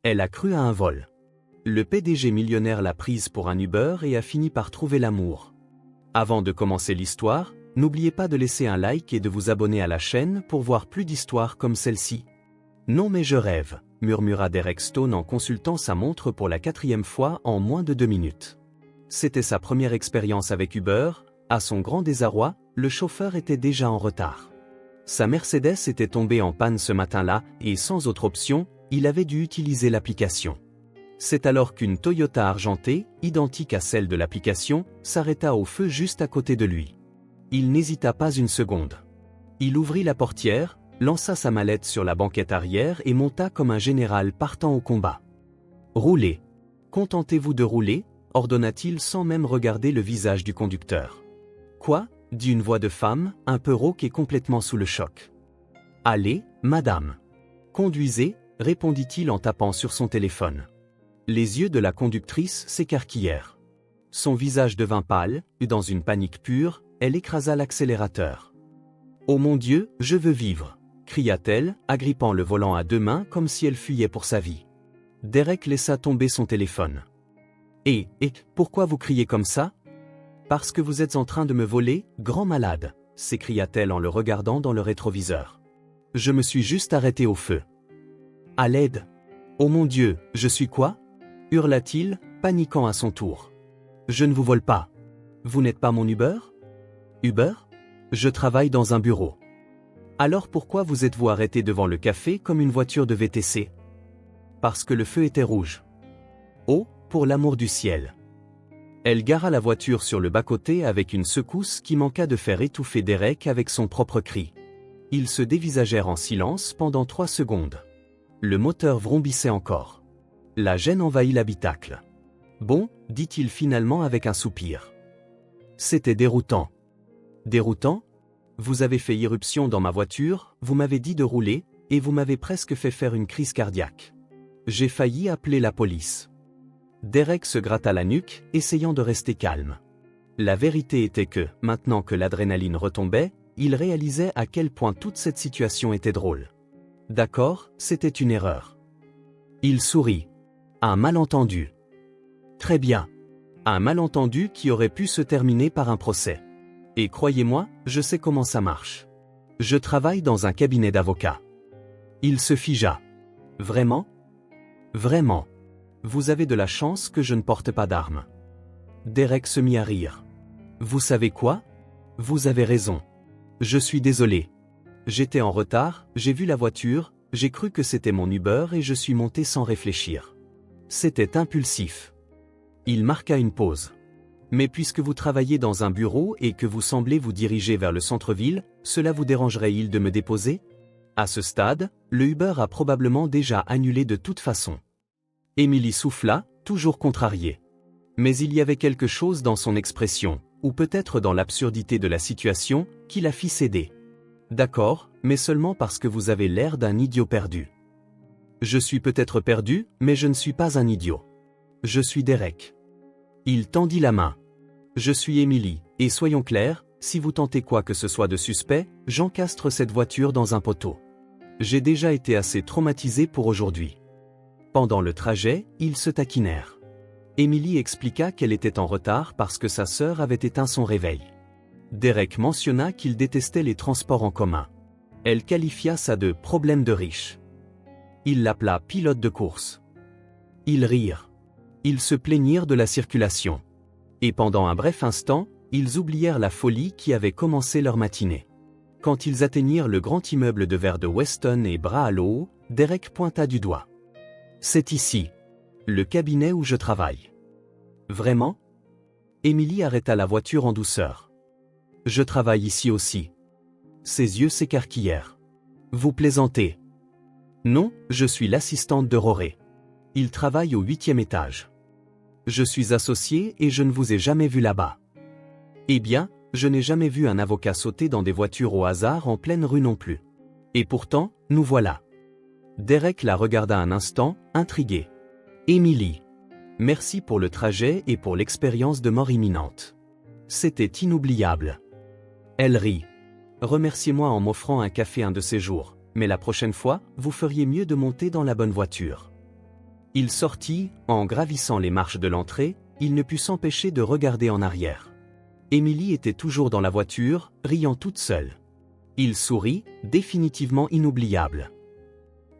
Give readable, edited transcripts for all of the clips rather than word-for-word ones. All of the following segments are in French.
Elle a cru à un vol. Le PDG millionnaire l'a prise pour un Uber et a fini par trouver l'amour. Avant de commencer l'histoire, n'oubliez pas de laisser un like et de vous abonner à la chaîne pour voir plus d'histoires comme celle-ci. Non mais je rêve, murmura Derek Stone en consultant sa montre pour la 4e fois en moins de 2 minutes. C'était sa première expérience avec Uber. À son grand désarroi, le chauffeur était déjà en retard. Sa Mercedes était tombée en panne ce matin-là et sans autre option, il avait dû utiliser l'application. C'est alors qu'une Toyota argentée, identique à celle de l'application, s'arrêta au feu juste à côté de lui. Il n'hésita pas une seconde. Il ouvrit la portière, lança sa mallette sur la banquette arrière et monta comme un général partant au combat. « Roulez. Contentez-vous de rouler » ordonna-t-il sans même regarder le visage du conducteur. « Quoi » dit une voix de femme, un peu rauque et complètement sous le choc. « Allez, madame. »« Conduisez » répondit-il en tapant sur son téléphone. Les yeux de la conductrice s'écarquillèrent. Son visage devint pâle, et dans une panique pure, elle écrasa l'accélérateur. « Oh mon Dieu, je veux vivre !» cria-t-elle, agrippant le volant à 2 mains comme si elle fuyait pour sa vie. Derek laissa tomber son téléphone. « Et pourquoi vous criez comme ça ?»« Parce que vous êtes en train de me voler, grand malade !» s'écria-t-elle en le regardant dans le rétroviseur. « Je me suis juste arrêté au feu. »« À l'aide !»« Oh mon Dieu, je suis quoi ?» hurla-t-il, paniquant à son tour. « Je ne vous vole pas. Vous n'êtes pas mon Uber ?»« Uber ? Je travaille dans un bureau. » « Alors pourquoi vous êtes-vous arrêté devant le café comme une voiture de VTC ?»« Parce que le feu était rouge. »« Oh, pour l'amour du ciel !» Elle gara la voiture sur le bas-côté avec une secousse qui manqua de faire étouffer Derek avec son propre cri. Ils se dévisagèrent en silence pendant 3 secondes. Le moteur vrombissait encore. La gêne envahit l'habitacle. « Bon, » dit-il finalement avec un soupir. C'était déroutant. « Déroutant ? Vous avez fait irruption dans ma voiture, vous m'avez dit de rouler, et vous m'avez presque fait faire une crise cardiaque. J'ai failli appeler la police. » Derek se gratta la nuque, essayant de rester calme. La vérité était que, maintenant que l'adrénaline retombait, il réalisait à quel point toute cette situation était drôle. D'accord, c'était une erreur. Il sourit. Un malentendu. Très bien. Un malentendu qui aurait pu se terminer par un procès. Et croyez-moi, je sais comment ça marche. Je travaille dans un cabinet d'avocats. Il se figea. Vraiment ? Vraiment. Vous avez de la chance que je ne porte pas d'arme. Derek se mit à rire. Vous savez quoi ? Vous avez raison. Je suis désolé. J'étais en retard, j'ai vu la voiture, j'ai cru que c'était mon Uber et je suis monté sans réfléchir. C'était impulsif. Il marqua une pause. Mais puisque vous travaillez dans un bureau et que vous semblez vous diriger vers le centre-ville, cela vous dérangerait-il de me déposer ? À ce stade, le Uber a probablement déjà annulé de toute façon. Émilie souffla, toujours contrariée. Mais il y avait quelque chose dans son expression, ou peut-être dans l'absurdité de la situation, qui la fit céder. D'accord, mais seulement parce que vous avez l'air d'un idiot perdu. Je suis peut-être perdu, mais je ne suis pas un idiot. Je suis Derek. Il tendit la main. Je suis Émilie, et soyons clairs, si vous tentez quoi que ce soit de suspect, j'encastre cette voiture dans un poteau. J'ai déjà été assez traumatisé pour aujourd'hui. Pendant le trajet, ils se taquinèrent. Émilie expliqua qu'elle était en retard parce que sa sœur avait éteint son réveil. Derek mentionna qu'il détestait les transports en commun. Elle qualifia ça de « problème de riche ». Il l'appela pilote de course. Ils rirent. Ils se plaignirent de la circulation. Et pendant un bref instant, ils oublièrent la folie qui avait commencé leur matinée. Quand ils atteignirent le grand immeuble de verre de Weston et bras à l'eau, Derek pointa du doigt. « C'est ici. Le cabinet où je travaille. »« Vraiment ?» Émilie arrêta la voiture en douceur. « Je travaille ici aussi. » Ses yeux s'écarquillèrent. « Vous plaisantez. »« Non, je suis l'assistante de Rory. Il travaille au 8e étage. » Je suis associé et je ne vous ai jamais vu là-bas. Eh bien, je n'ai jamais vu un avocat sauter dans des voitures au hasard en pleine rue non plus. Et pourtant, nous voilà. Derek la regarda un instant, intrigué. Émilie. Merci pour le trajet et pour l'expérience de mort imminente. C'était inoubliable. Elle rit. Remerciez-moi en m'offrant un café un de ces jours, mais la prochaine fois, vous feriez mieux de monter dans la bonne voiture. Il sortit, en gravissant les marches de l'entrée, il ne put s'empêcher de regarder en arrière. Émilie était toujours dans la voiture, riant toute seule. Il sourit, définitivement inoubliable.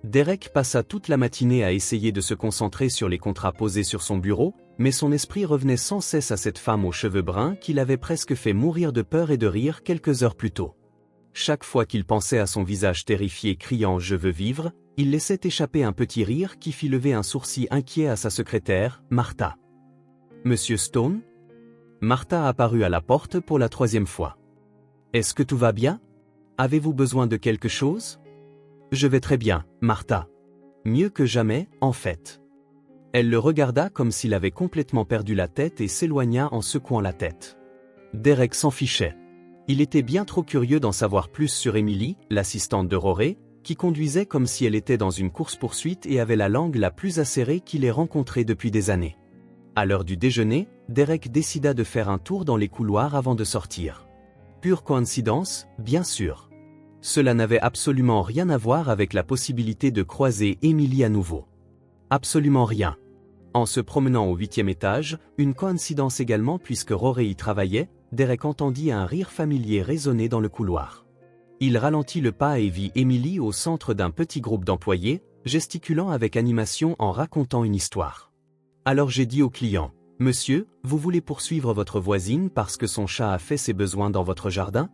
Derek passa toute la matinée à essayer de se concentrer sur les contrats posés sur son bureau, mais son esprit revenait sans cesse à cette femme aux cheveux bruns qu'il avait presque fait mourir de peur et de rire quelques heures plus tôt. Chaque fois qu'il pensait à son visage terrifié criant « Je veux vivre », il laissait échapper un petit rire qui fit lever un sourcil inquiet à sa secrétaire, Martha. « Monsieur Stone ?» Martha apparut à la porte pour la 3e fois. « Est-ce que tout va bien? Avez-vous besoin de quelque chose? » « Je vais très bien, Martha. Mieux que jamais, en fait. » Elle le regarda comme s'il avait complètement perdu la tête et s'éloigna en secouant la tête. Derek s'en fichait. Il était bien trop curieux d'en savoir plus sur Émilie, l'assistante de Rory, qui conduisait comme si elle était dans une course-poursuite et avait la langue la plus acérée qu'il ait rencontrée depuis des années. À l'heure du déjeuner, Derek décida de faire un tour dans les couloirs avant de sortir. Pure coïncidence, bien sûr. Cela n'avait absolument rien à voir avec la possibilité de croiser Émilie à nouveau. Absolument rien. En se promenant au 8e étage, une coïncidence également puisque Rory y travaillait, Derek entendit un rire familier résonner dans le couloir. Il ralentit le pas et vit Émilie au centre d'un petit groupe d'employés, gesticulant avec animation en racontant une histoire. Alors j'ai dit au client, « Monsieur, vous voulez poursuivre votre voisine parce que son chat a fait ses besoins dans votre jardin?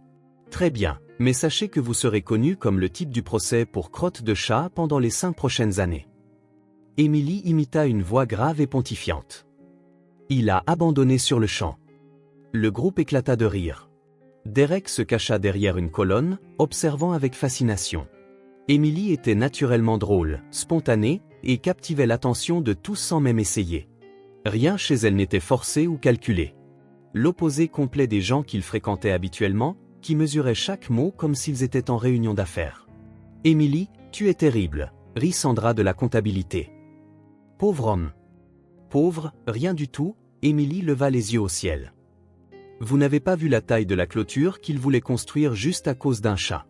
Très bien. Mais sachez que vous serez connu comme le type du procès pour crotte de chat pendant les 5 prochaines années. » Émilie imita une voix grave et pontifiante. Il a abandonné sur le champ. Le groupe éclata de rire. Derek se cacha derrière une colonne, observant avec fascination. Émilie était naturellement drôle, spontanée, et captivait l'attention de tous sans même essayer. Rien chez elle n'était forcé ou calculé. L'opposé complet des gens qu'il fréquentait habituellement, qui mesuraient chaque mot comme s'ils étaient en réunion d'affaires. « Émilie, tu es terrible », rit Sandra de la comptabilité. « Pauvre homme. »« Pauvre, rien du tout », Émilie leva les yeux au ciel. « Vous n'avez pas vu la taille de la clôture qu'il voulait construire juste à cause d'un chat.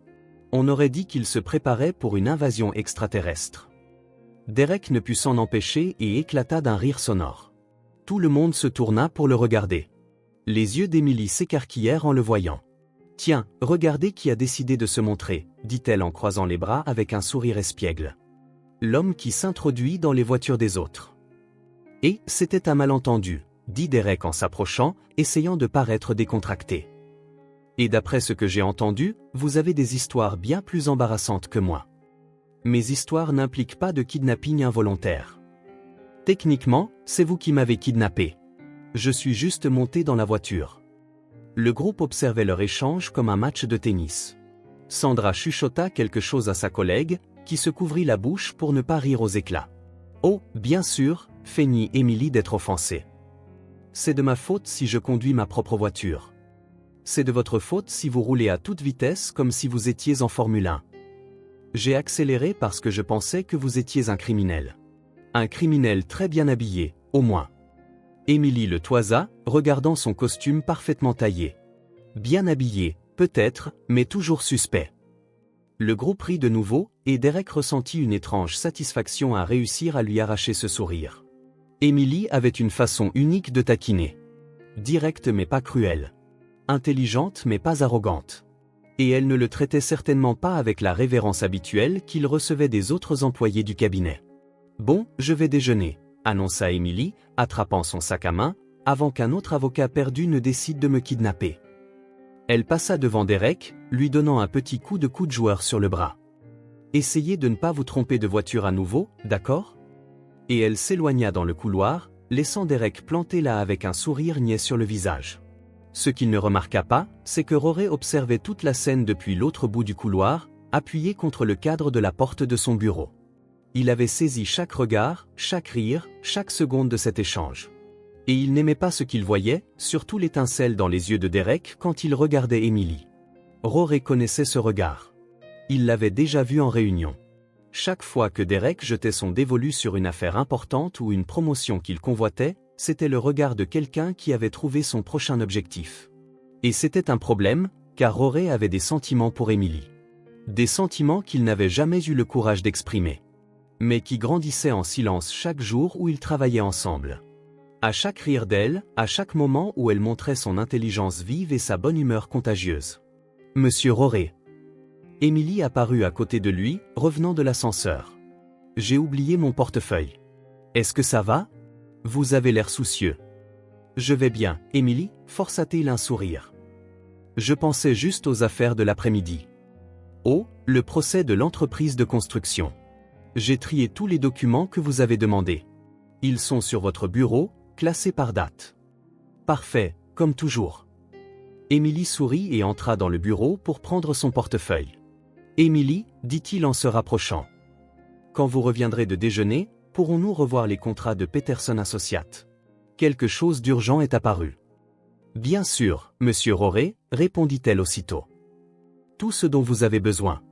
On aurait dit qu'il se préparait pour une invasion extraterrestre. » Derek ne put s'en empêcher et éclata d'un rire sonore. Tout le monde se tourna pour le regarder. Les yeux d'Émilie s'écarquillèrent en le voyant. « Tiens, regardez qui a décidé de se montrer, » dit-elle en croisant les bras avec un sourire espiègle. « L'homme qui s'introduit dans les voitures des autres. » « Et c'était un malentendu, » dit Derek en s'approchant, essayant de paraître décontracté. « Et d'après ce que j'ai entendu, vous avez des histoires bien plus embarrassantes que moi. Mes histoires n'impliquent pas de kidnapping involontaire. Techniquement, c'est vous qui m'avez kidnappé. Je suis juste monté dans la voiture. » Le groupe observait leur échange comme un match de tennis. Sandra chuchota quelque chose à sa collègue, qui se couvrit la bouche pour ne pas rire aux éclats. « Oh, bien sûr », feignit Émilie d'être offensée. « C'est de ma faute si je conduis ma propre voiture. C'est de votre faute si vous roulez à toute vitesse comme si vous étiez en Formule 1. J'ai accéléré parce que je pensais que vous étiez un criminel. Un criminel très bien habillé, au moins. » Émilie le toisa, regardant son costume parfaitement taillé. Bien habillé, peut-être, mais toujours suspect. Le groupe rit de nouveau, et Derek ressentit une étrange satisfaction à réussir à lui arracher ce sourire. Émilie avait une façon unique de taquiner. Directe mais pas cruelle. Intelligente mais pas arrogante. Et elle ne le traitait certainement pas avec la révérence habituelle qu'il recevait des autres employés du cabinet. « Bon, je vais déjeuner », annonça Émilie, attrapant son sac à main, avant qu'un autre avocat perdu ne décide de me kidnapper. Elle passa devant Derek, lui donnant un petit coup de joueur sur le bras. « Essayez de ne pas vous tromper de voiture à nouveau, d'accord ?» Et elle s'éloigna dans le couloir, laissant Derek planté là avec un sourire niais sur le visage. Ce qu'il ne remarqua pas, c'est que Rory observait toute la scène depuis l'autre bout du couloir, appuyé contre le cadre de la porte de son bureau. Il avait saisi chaque regard, chaque rire, chaque seconde de cet échange. Et il n'aimait pas ce qu'il voyait, surtout l'étincelle dans les yeux de Derek quand il regardait Émilie. Rory connaissait ce regard. Il l'avait déjà vu en réunion. Chaque fois que Derek jetait son dévolu sur une affaire importante ou une promotion qu'il convoitait, c'était le regard de quelqu'un qui avait trouvé son prochain objectif. Et c'était un problème, car Rory avait des sentiments pour Émilie. Des sentiments qu'il n'avait jamais eu le courage d'exprimer. mais qui grandissait en silence chaque jour où ils travaillaient ensemble. À chaque rire d'elle, à chaque moment où elle montrait son intelligence vive et sa bonne humeur contagieuse. Monsieur Roré. Émilie apparut à côté de lui, revenant de l'ascenseur. J'ai oublié mon portefeuille. Est-ce que ça va? Vous avez l'air soucieux. Je vais bien, Émilie, força-t-il un sourire. Je pensais juste aux affaires de l'après-midi. Oh, le procès de l'entreprise de construction. J'ai trié tous les documents que vous avez demandés. Ils sont sur votre bureau, classés par date. Parfait, comme toujours. Émilie sourit et entra dans le bureau pour prendre son portefeuille. Émilie, dit-il en se rapprochant. Quand vous reviendrez de déjeuner, pourrons-nous revoir les contrats de Peterson Associates? Quelque chose d'urgent est apparu. Bien sûr, monsieur Roré, répondit-elle aussitôt. Tout ce dont vous avez besoin.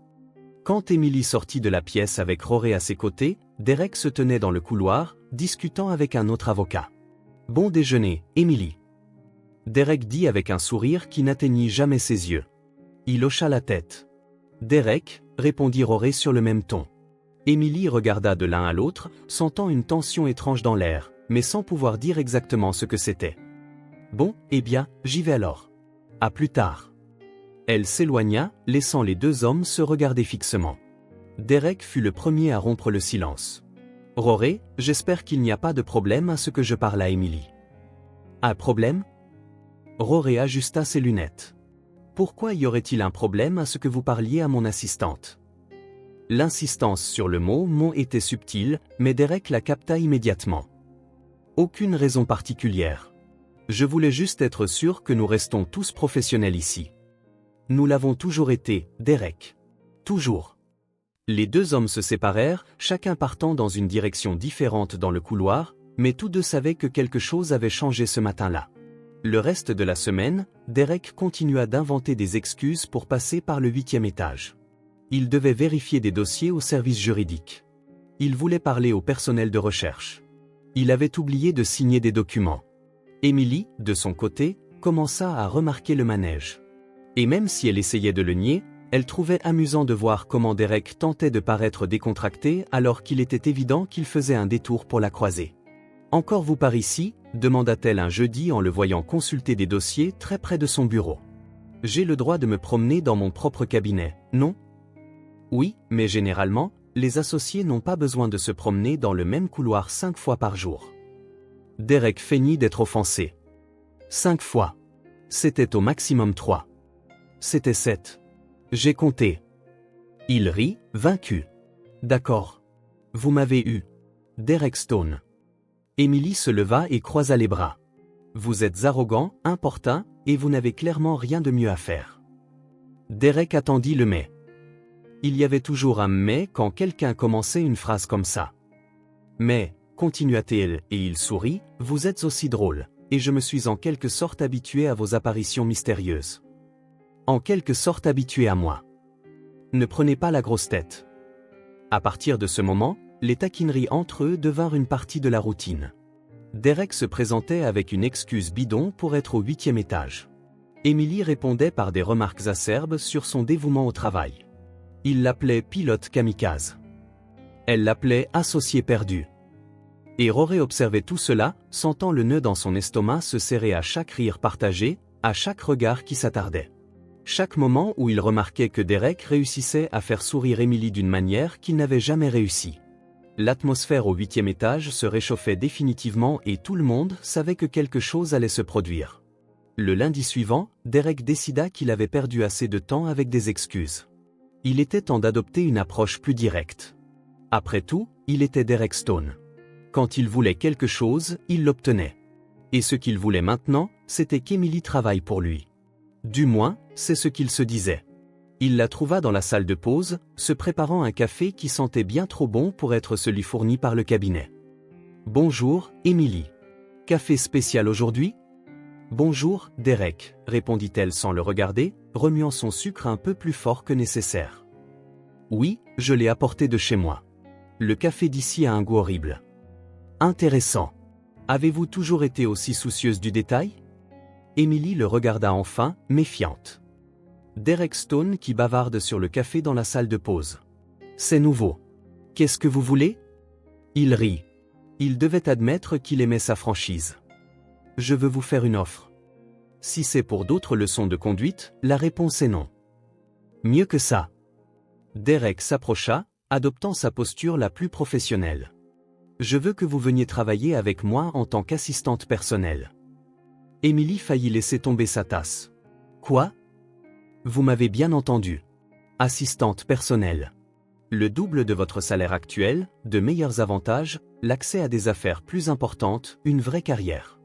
Quand Émilie sortit de la pièce avec Roré à ses côtés, Derek se tenait dans le couloir, discutant avec un autre avocat. Bon déjeuner, Émilie. Derek dit avec un sourire qui n'atteignit jamais ses yeux. Il hocha la tête. Derek, répondit Roré sur le même ton. Émilie regarda de l'un à l'autre, sentant une tension étrange dans l'air, mais sans pouvoir dire exactement ce que c'était. Bon, eh bien, j'y vais alors. À plus tard. Elle s'éloigna, laissant les deux hommes se regarder fixement. Derek fut le premier à rompre le silence. Roré, j'espère qu'il n'y a pas de problème à ce que je parle à Émilie. Un problème? Roré ajusta ses lunettes. Pourquoi y aurait-il un problème à ce que vous parliez à mon assistante? L'insistance sur le mot « mon » était subtile, mais Derek la capta immédiatement. Aucune raison particulière. Je voulais juste être sûr que nous restons tous professionnels ici. Nous l'avons toujours été, Derek. Toujours. Les deux hommes se séparèrent, chacun partant dans une direction différente dans le couloir, mais tous deux savaient que quelque chose avait changé ce matin-là. Le reste de la semaine, Derek continua d'inventer des excuses pour passer par le 8e étage. Il devait vérifier des dossiers au service juridique. Il voulait parler au personnel de recherche. Il avait oublié de signer des documents. Émilie, de son côté, commença à remarquer le manège. Et même si elle essayait de le nier, elle trouvait amusant de voir comment Derek tentait de paraître décontracté alors qu'il était évident qu'il faisait un détour pour la croiser. « Encore vous par ici ?» demanda-t-elle un jeudi en le voyant consulter des dossiers très près de son bureau. « J'ai le droit de me promener dans mon propre cabinet, non ? » Oui, mais généralement, les associés n'ont pas besoin de se promener dans le même couloir 5 fois par jour. Derek feignit d'être offensé. 5 fois. C'était au maximum 3. C'était 7. J'ai compté. Il rit, vaincu. D'accord. Vous m'avez eu. Derek Stone. Émilie se leva et croisa les bras. Vous êtes arrogant, importun, et vous n'avez clairement rien de mieux à faire. Derek attendit le mais. Il y avait toujours un mais quand quelqu'un commençait une phrase comme ça. Mais, continua-t-il, et il sourit, vous êtes aussi drôle, et je me suis en quelque sorte habitué à vos apparitions mystérieuses. En quelque sorte habitué à moi. Ne prenez pas la grosse tête. À partir de ce moment, les taquineries entre eux devinrent une partie de la routine. Derek se présentait avec une excuse bidon pour être au 8e étage. Émilie répondait par des remarques acerbes sur son dévouement au travail. Il l'appelait pilote kamikaze. Elle l'appelait associé perdu. Et Roré observait tout cela, sentant le nœud dans son estomac se serrer à chaque rire partagé, à chaque regard qui s'attardait. Chaque moment où il remarquait que Derek réussissait à faire sourire Émilie d'une manière qu'il n'avait jamais réussi. L'atmosphère au 8e étage se réchauffait définitivement et tout le monde savait que quelque chose allait se produire. Le lundi suivant, Derek décida qu'il avait perdu assez de temps avec des excuses. Il était temps d'adopter une approche plus directe. Après tout, il était Derek Stone. Quand il voulait quelque chose, il l'obtenait. Et ce qu'il voulait maintenant, c'était qu'Émilie travaille pour lui. Du moins, c'est ce qu'il se disait. Il la trouva dans la salle de pause, se préparant un café qui sentait bien trop bon pour être celui fourni par le cabinet. « Bonjour, Émilie. Café spécial aujourd'hui ?» « Bonjour, Derek, » répondit-elle sans le regarder, remuant son sucre un peu plus fort que nécessaire. « Oui, je l'ai apporté de chez moi. Le café d'ici a un goût horrible. »« Intéressant. Avez-vous toujours été aussi soucieuse du détail ?» Émilie le regarda enfin, méfiante. Derek Stone qui bavarde sur le café dans la salle de pause. « C'est nouveau. Qu'est-ce que vous voulez? Il rit. Il devait admettre qu'il aimait sa franchise. Je veux vous faire une offre. Si c'est pour d'autres leçons de conduite, la réponse est non. Mieux que ça. Derek s'approcha, adoptant sa posture la plus professionnelle. Je veux que vous veniez travailler avec moi en tant qu'assistante personnelle. Emily faillit laisser tomber sa tasse. Quoi? Vous m'avez bien entendu. Assistante personnelle. Le double de votre salaire actuel, de meilleurs avantages, l'accès à des affaires plus importantes, une vraie carrière.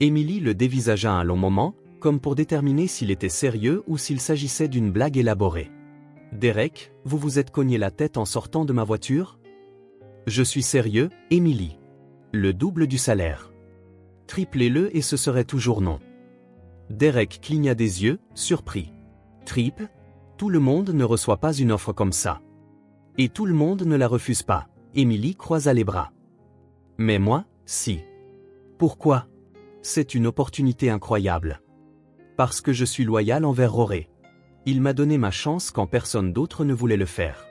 Emily le dévisagea un long moment, comme pour déterminer s'il était sérieux ou s'il s'agissait d'une blague élaborée. Derek, vous vous êtes cogné la tête en sortant de ma voiture? Je suis sérieux, Emily. Le double du salaire. Triplez-le et ce serait toujours non. Derek cligna des yeux, surpris. Triple? Tout le monde ne reçoit pas une offre comme ça. Et tout le monde ne la refuse pas. Emily croisa les bras. Mais moi, si. Pourquoi? C'est une opportunité incroyable. Parce que je suis loyal envers Rory. Il m'a donné ma chance quand personne d'autre ne voulait le faire.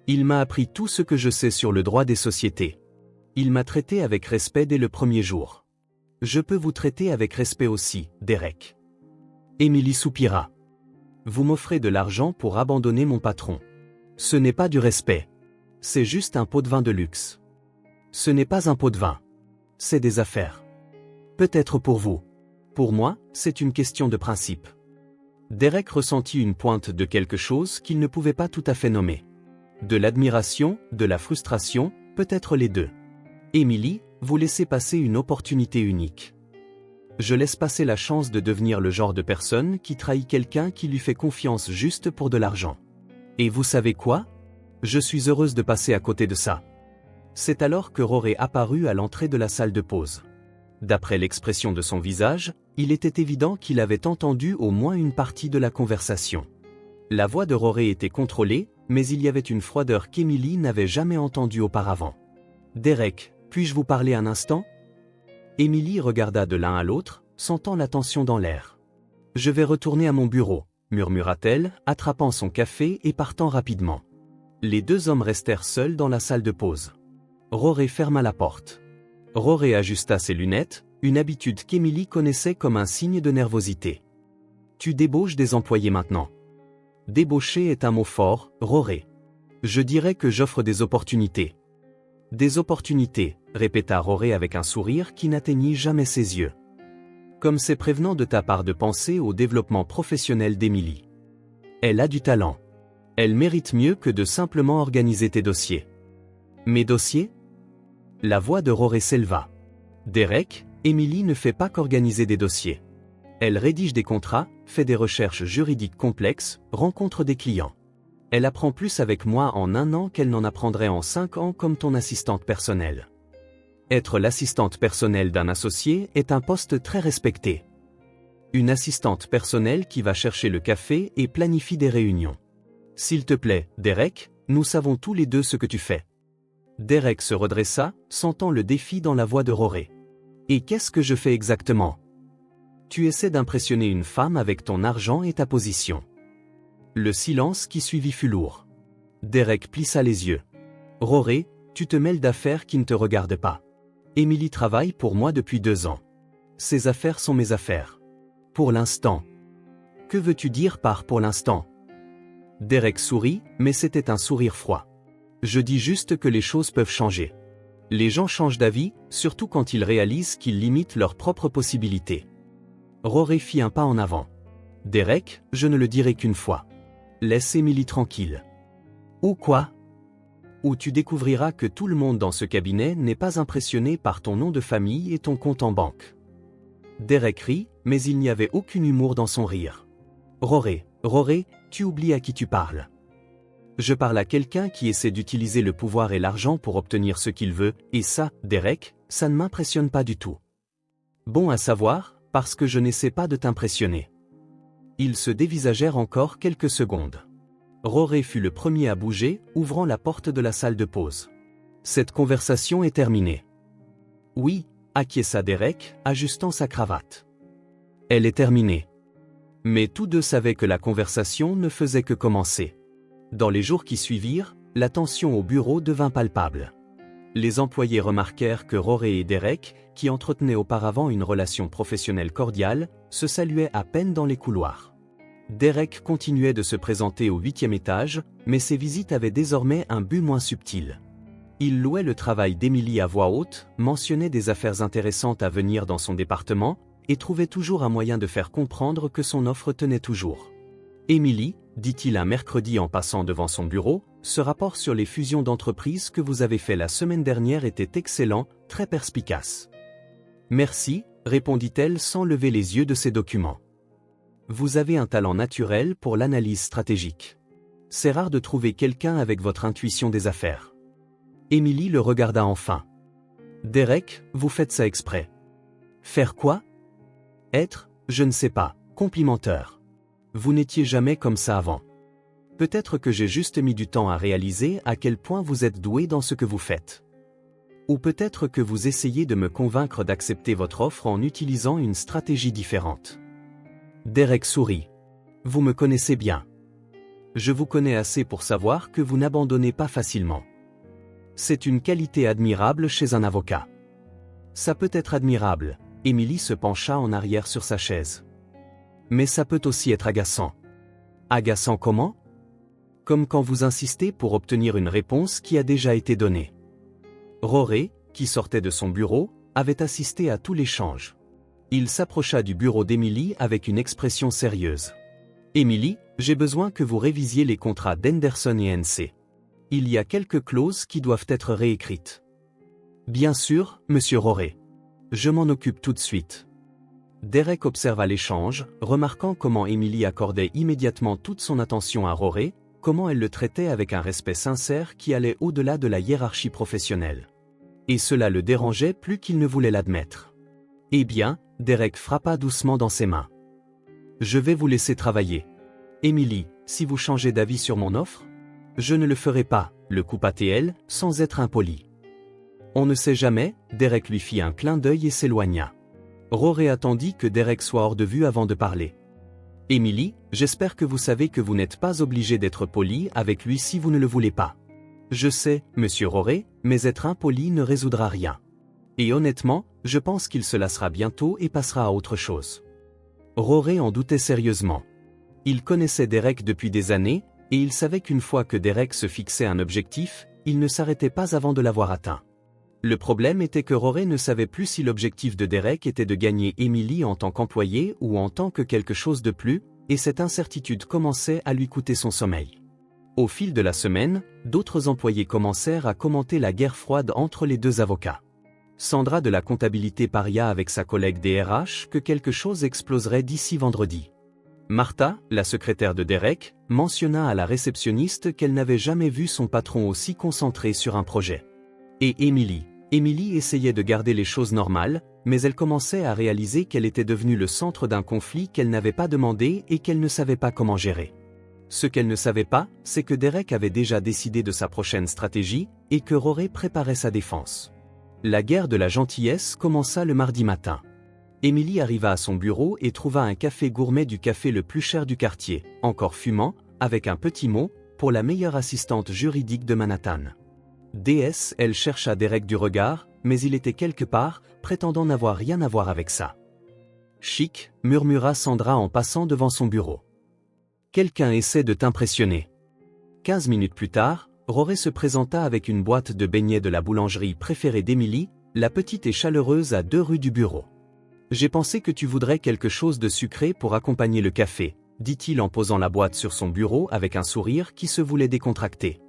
Il m'a appris tout ce que je sais sur le droit des sociétés. Il m'a traité avec respect dès le premier jour. Je peux vous traiter avec respect aussi, Derek. Emily soupira. Vous m'offrez de l'argent pour abandonner mon patron. Ce n'est pas du respect. C'est juste un pot de vin de luxe. Ce n'est pas un pot de vin. C'est des affaires. Peut-être pour vous. Pour moi, c'est une question de principe. Derek ressentit une pointe de quelque chose qu'il ne pouvait pas tout à fait nommer. De l'admiration, de la frustration, peut-être les deux. Emily, vous laissez passer une opportunité unique. Je laisse passer la chance de devenir le genre de personne qui trahit quelqu'un qui lui fait confiance juste pour de l'argent. Et vous savez quoi? Je suis heureuse de passer à côté de ça. C'est alors que Rory apparut à l'entrée de la salle de pause. D'après l'expression de son visage, il était évident qu'il avait entendu au moins une partie de la conversation. La voix de Rory était contrôlée, mais il y avait une froideur qu'Emily n'avait jamais entendue auparavant. Derek, puis-je vous parler un instant? Emily regarda de l'un à l'autre, sentant la tension dans l'air. Je vais retourner à mon bureau, murmura-t-elle, attrapant son café et partant rapidement. Les deux hommes restèrent seuls dans la salle de pause. Rory ferma la porte. Rory ajusta ses lunettes, une habitude qu'Emily connaissait comme un signe de nervosité. Tu débauches des employés maintenant. Débaucher est un mot fort, Rory. Je dirais que j'offre des opportunités. Des opportunités, répéta Rory avec un sourire qui n'atteignit jamais ses yeux. Comme c'est prévenant de ta part de penser au développement professionnel d'Emily. Elle a du talent. Elle mérite mieux que de simplement organiser tes dossiers. Mes dossiers? La voix de Rory s'éleva. Derek, Emily ne fait pas qu'organiser des dossiers. Elle rédige des contrats, fait des recherches juridiques complexes, rencontre des clients. Elle apprend plus avec moi en 1 an qu'elle n'en apprendrait en 5 ans comme ton assistante personnelle. Être l'assistante personnelle d'un associé est un poste très respecté. Une assistante personnelle qui va chercher le café et planifie des réunions. S'il te plaît, Derek, nous savons tous les deux ce que tu fais. Derek se redressa, sentant le défi dans la voix de Rory. Et qu'est-ce que je fais exactement? Tu essaies d'impressionner une femme avec ton argent et ta position. Le silence qui suivit fut lourd. Derek plissa les yeux. Rory, tu te mêles d'affaires qui ne te regardent pas. Emily travaille pour moi depuis 2 ans. Ses affaires sont mes affaires. Pour l'instant. Que veux-tu dire par pour l'instant? Derek sourit, mais c'était un sourire froid. Je dis juste que les choses peuvent changer. Les gens changent d'avis, surtout quand ils réalisent qu'ils limitent leurs propres possibilités. Rory fit un pas en avant. Derek, je ne le dirai qu'une fois. Laisse Emily tranquille. Ou quoi? Ou tu découvriras que tout le monde dans ce cabinet n'est pas impressionné par ton nom de famille et ton compte en banque. Derek rit, mais il n'y avait aucun humour dans son rire. Rory, tu oublies à qui tu parles. Je parle à quelqu'un qui essaie d'utiliser le pouvoir et l'argent pour obtenir ce qu'il veut, et ça, Derek, ça ne m'impressionne pas du tout. Bon à savoir, parce que je n'essaie pas de t'impressionner. Ils se dévisagèrent encore quelques secondes. Rory fut le premier à bouger, ouvrant la porte de la salle de pause. Cette conversation est terminée. Oui, acquiesça Derek, ajustant sa cravate. Elle est terminée. Mais tous deux savaient que la conversation ne faisait que commencer. Dans les jours qui suivirent, la tension au bureau devint palpable. Les employés remarquèrent que Rory et Derek, qui entretenaient auparavant une relation professionnelle cordiale, se saluaient à peine dans les couloirs. Derek continuait de se présenter au 8e étage, mais ses visites avaient désormais un but moins subtil. Il louait le travail d'Emily à voix haute, mentionnait des affaires intéressantes à venir dans son département, et trouvait toujours un moyen de faire comprendre que son offre tenait toujours. Emily, dit-il un mercredi en passant devant son bureau, ce rapport sur les fusions d'entreprises que vous avez fait la semaine dernière était excellent, très perspicace. Merci, répondit-elle sans lever les yeux de ses documents. Vous avez un talent naturel pour l'analyse stratégique. C'est rare de trouver quelqu'un avec votre intuition des affaires. Emily le regarda enfin. Derek, vous faites ça exprès. Faire quoi? Être, je ne sais pas, complimenteur. Vous n'étiez jamais comme ça avant. Peut-être que j'ai juste mis du temps à réaliser à quel point vous êtes doué dans ce que vous faites. Ou peut-être que vous essayez de me convaincre d'accepter votre offre en utilisant une stratégie différente. Derek sourit. Vous me connaissez bien. Je vous connais assez pour savoir que vous n'abandonnez pas facilement. C'est une qualité admirable chez un avocat. Ça peut être admirable, Emily se pencha en arrière sur sa chaise. Mais ça peut aussi être agaçant. Agaçant comment? Comme quand vous insistez pour obtenir une réponse qui a déjà été donnée. Rory, qui sortait de son bureau, avait assisté à tout l'échange. Il s'approcha du bureau d'Emily avec une expression sérieuse. Emily, j'ai besoin que vous révisiez les contrats d'Henderson et NC. Il y a quelques clauses qui doivent être réécrites. Bien sûr, monsieur Rory. Je m'en occupe tout de suite. Derek observa l'échange, remarquant comment Emily accordait immédiatement toute son attention à Rory, comment elle le traitait avec un respect sincère qui allait au-delà de la hiérarchie professionnelle. Et cela le dérangeait plus qu'il ne voulait l'admettre. Eh bien, Derek frappa doucement dans ses mains. Je vais vous laisser travailler. Emily, si vous changez d'avis sur mon offre? Je ne le ferai pas, le coupa-t-elle, sans être impoli. On ne sait jamais, Derek lui fit un clin d'œil et s'éloigna. Rory attendit que Derek soit hors de vue avant de parler. Emily, j'espère que vous savez que vous n'êtes pas obligé d'être poli avec lui si vous ne le voulez pas. Je sais, monsieur Rory, mais être impoli ne résoudra rien. Et honnêtement, je pense qu'il se lassera bientôt et passera à autre chose. Rory en doutait sérieusement. Il connaissait Derek depuis des années, et il savait qu'une fois que Derek se fixait un objectif, il ne s'arrêtait pas avant de l'avoir atteint. Le problème était que Rory ne savait plus si l'objectif de Derek était de gagner Emily en tant qu'employé ou en tant que quelque chose de plus, et cette incertitude commençait à lui coûter son sommeil. Au fil de la semaine, d'autres employés commencèrent à commenter la guerre froide entre les deux avocats. Sandra de la comptabilité paria avec sa collègue des RH que quelque chose exploserait d'ici vendredi. Martha, la secrétaire de Derek, mentionna à la réceptionniste qu'elle n'avait jamais vu son patron aussi concentré sur un projet. Et Emily essayait de garder les choses normales, mais elle commençait à réaliser qu'elle était devenue le centre d'un conflit qu'elle n'avait pas demandé et qu'elle ne savait pas comment gérer. Ce qu'elle ne savait pas, c'est que Derek avait déjà décidé de sa prochaine stratégie, et que Rory préparait sa défense. La guerre de la gentillesse commença le mardi matin. Emily arriva à son bureau et trouva un café gourmet du café le plus cher du quartier, encore fumant, avec un petit mot, pour la meilleure assistante juridique de Manhattan. DS, elle chercha Derek du regard, mais il était quelque part, prétendant n'avoir rien à voir avec ça. Chic, murmura Sandra en passant devant son bureau. Quelqu'un essaie de t'impressionner. 15 minutes plus tard, Rory se présenta avec une boîte de beignets de la boulangerie préférée d'Emily, la petite et chaleureuse à 2 rues du bureau. J'ai pensé que tu voudrais quelque chose de sucré pour accompagner le café, dit-il en posant la boîte sur son bureau avec un sourire qui se voulait décontracté.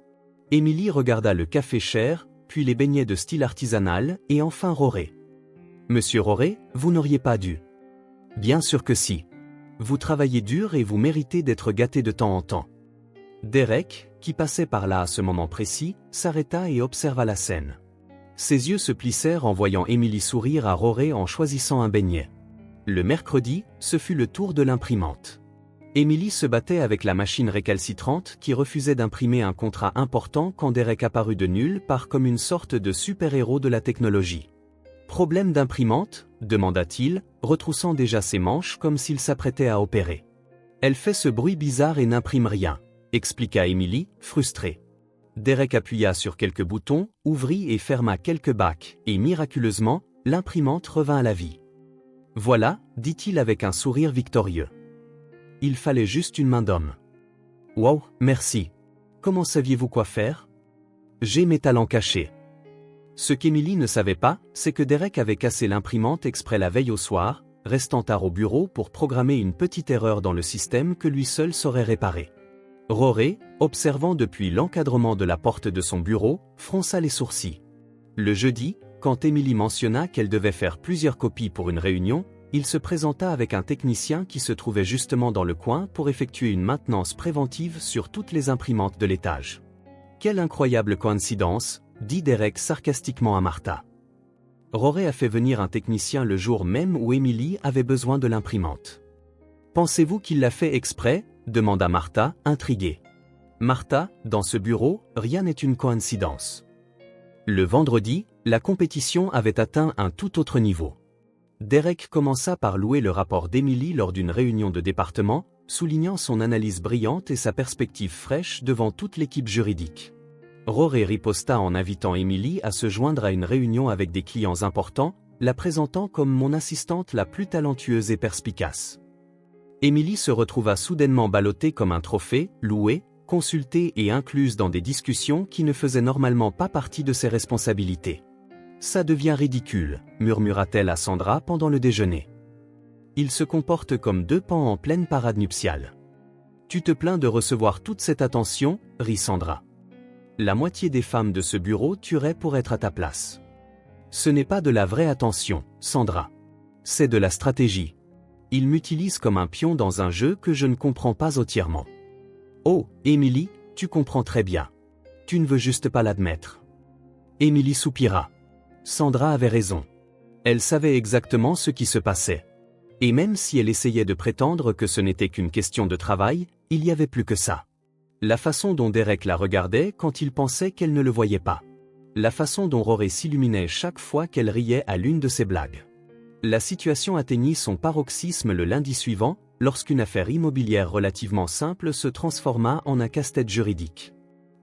Emily regarda le café cher, puis les beignets de style artisanal, et enfin Rory. Monsieur Rory, vous n'auriez pas dû. Bien sûr que si. Vous travaillez dur et vous méritez d'être gâté de temps en temps. Derek, qui passait par là à ce moment précis, s'arrêta et observa la scène. Ses yeux se plissèrent en voyant Emily sourire à Rory en choisissant un beignet. Le mercredi, ce fut le tour de l'imprimante. Emily se battait avec la machine récalcitrante qui refusait d'imprimer un contrat important quand Derek apparut de nulle part comme une sorte de super-héros de la technologie. « Problème d'imprimante ?» demanda-t-il, retroussant déjà ses manches comme s'il s'apprêtait à opérer. « Elle fait ce bruit bizarre et n'imprime rien », expliqua Emily, frustrée. Derek appuya sur quelques boutons, ouvrit et ferma quelques bacs, et miraculeusement, l'imprimante revint à la vie. « Voilà, dit-il avec un sourire victorieux. Il fallait juste une main d'homme. »« Wow, merci. Comment saviez-vous quoi faire ? J'ai mes talents cachés. » Ce qu'Emily ne savait pas, c'est que Derek avait cassé l'imprimante exprès la veille au soir, restant tard au bureau pour programmer une petite erreur dans le système que lui seul saurait réparer. Rory, observant depuis l'encadrement de la porte de son bureau, fronça les sourcils. Le jeudi, quand Emily mentionna qu'elle devait faire plusieurs copies pour une réunion, il se présenta avec un technicien qui se trouvait justement dans le coin pour effectuer une maintenance préventive sur toutes les imprimantes de l'étage. « Quelle incroyable coïncidence !» dit Derek sarcastiquement à Martha. Rory a fait venir un technicien le jour même où Emily avait besoin de l'imprimante. « Pensez-vous qu'il l'a fait exprès ?» demanda Martha, intriguée. Martha, dans ce bureau, rien n'est une coïncidence. Le vendredi, la compétition avait atteint un tout autre niveau. Derek commença par louer le rapport d'Emily lors d'une réunion de département, soulignant son analyse brillante et sa perspective fraîche devant toute l'équipe juridique. Rory riposta en invitant Emily à se joindre à une réunion avec des clients importants, la présentant comme mon assistante la plus talentueuse et perspicace. Emily se retrouva soudainement ballottée comme un trophée, louée, consultée et incluse dans des discussions qui ne faisaient normalement pas partie de ses responsabilités. « Ça devient ridicule », murmura-t-elle à Sandra pendant le déjeuner. « Ils se comportent comme deux pans en pleine parade nuptiale. »« Tu te plains de recevoir toute cette attention ?» rit Sandra. « La moitié des femmes de ce bureau tueraient pour être à ta place. »« Ce n'est pas de la vraie attention, Sandra. C'est de la stratégie. Ils m'utilisent comme un pion dans un jeu que je ne comprends pas entièrement. »« Oh, Emily, tu comprends très bien. Tu ne veux juste pas l'admettre. » Emily soupira. Sandra avait raison. Elle savait exactement ce qui se passait. Et même si elle essayait de prétendre que ce n'était qu'une question de travail, il y avait plus que ça. La façon dont Derek la regardait quand il pensait qu'elle ne le voyait pas. La façon dont Rory s'illuminait chaque fois qu'elle riait à l'une de ses blagues. La situation atteignit son paroxysme le lundi suivant, lorsqu'une affaire immobilière relativement simple se transforma en un casse-tête juridique.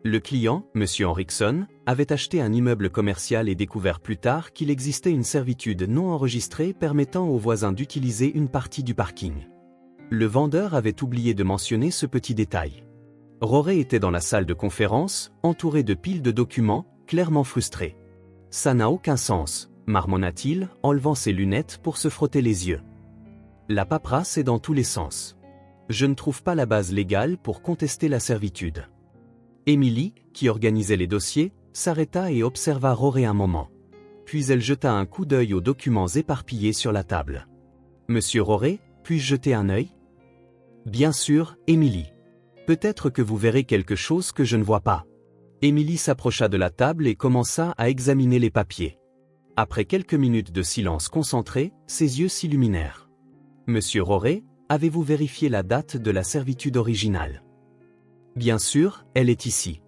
Le client, M. Henriksen, avait acheté un immeuble commercial et découvert plus tard qu'il existait une servitude non enregistrée permettant aux voisins d'utiliser une partie du parking. Le vendeur avait oublié de mentionner ce petit détail. Rory était dans la salle de conférence, entouré de piles de documents, clairement frustré. « Ça n'a aucun sens », marmonna-t-il, enlevant ses lunettes pour se frotter les yeux. « La paperasse est dans tous les sens. Je ne trouve pas la base légale pour contester la servitude. » Emily, qui organisait les dossiers, s'arrêta et observa Rory un moment. Puis elle jeta un coup d'œil aux documents éparpillés sur la table. « Monsieur Rory, puis-je jeter un œil ?»« Bien sûr, Emily. Peut-être que vous verrez quelque chose que je ne vois pas. » Emily s'approcha de la table et commença à examiner les papiers. Après quelques minutes de silence concentré, ses yeux s'illuminèrent. « Monsieur Rory, avez-vous vérifié la date de la servitude originale ? » Bien sûr, elle est ici.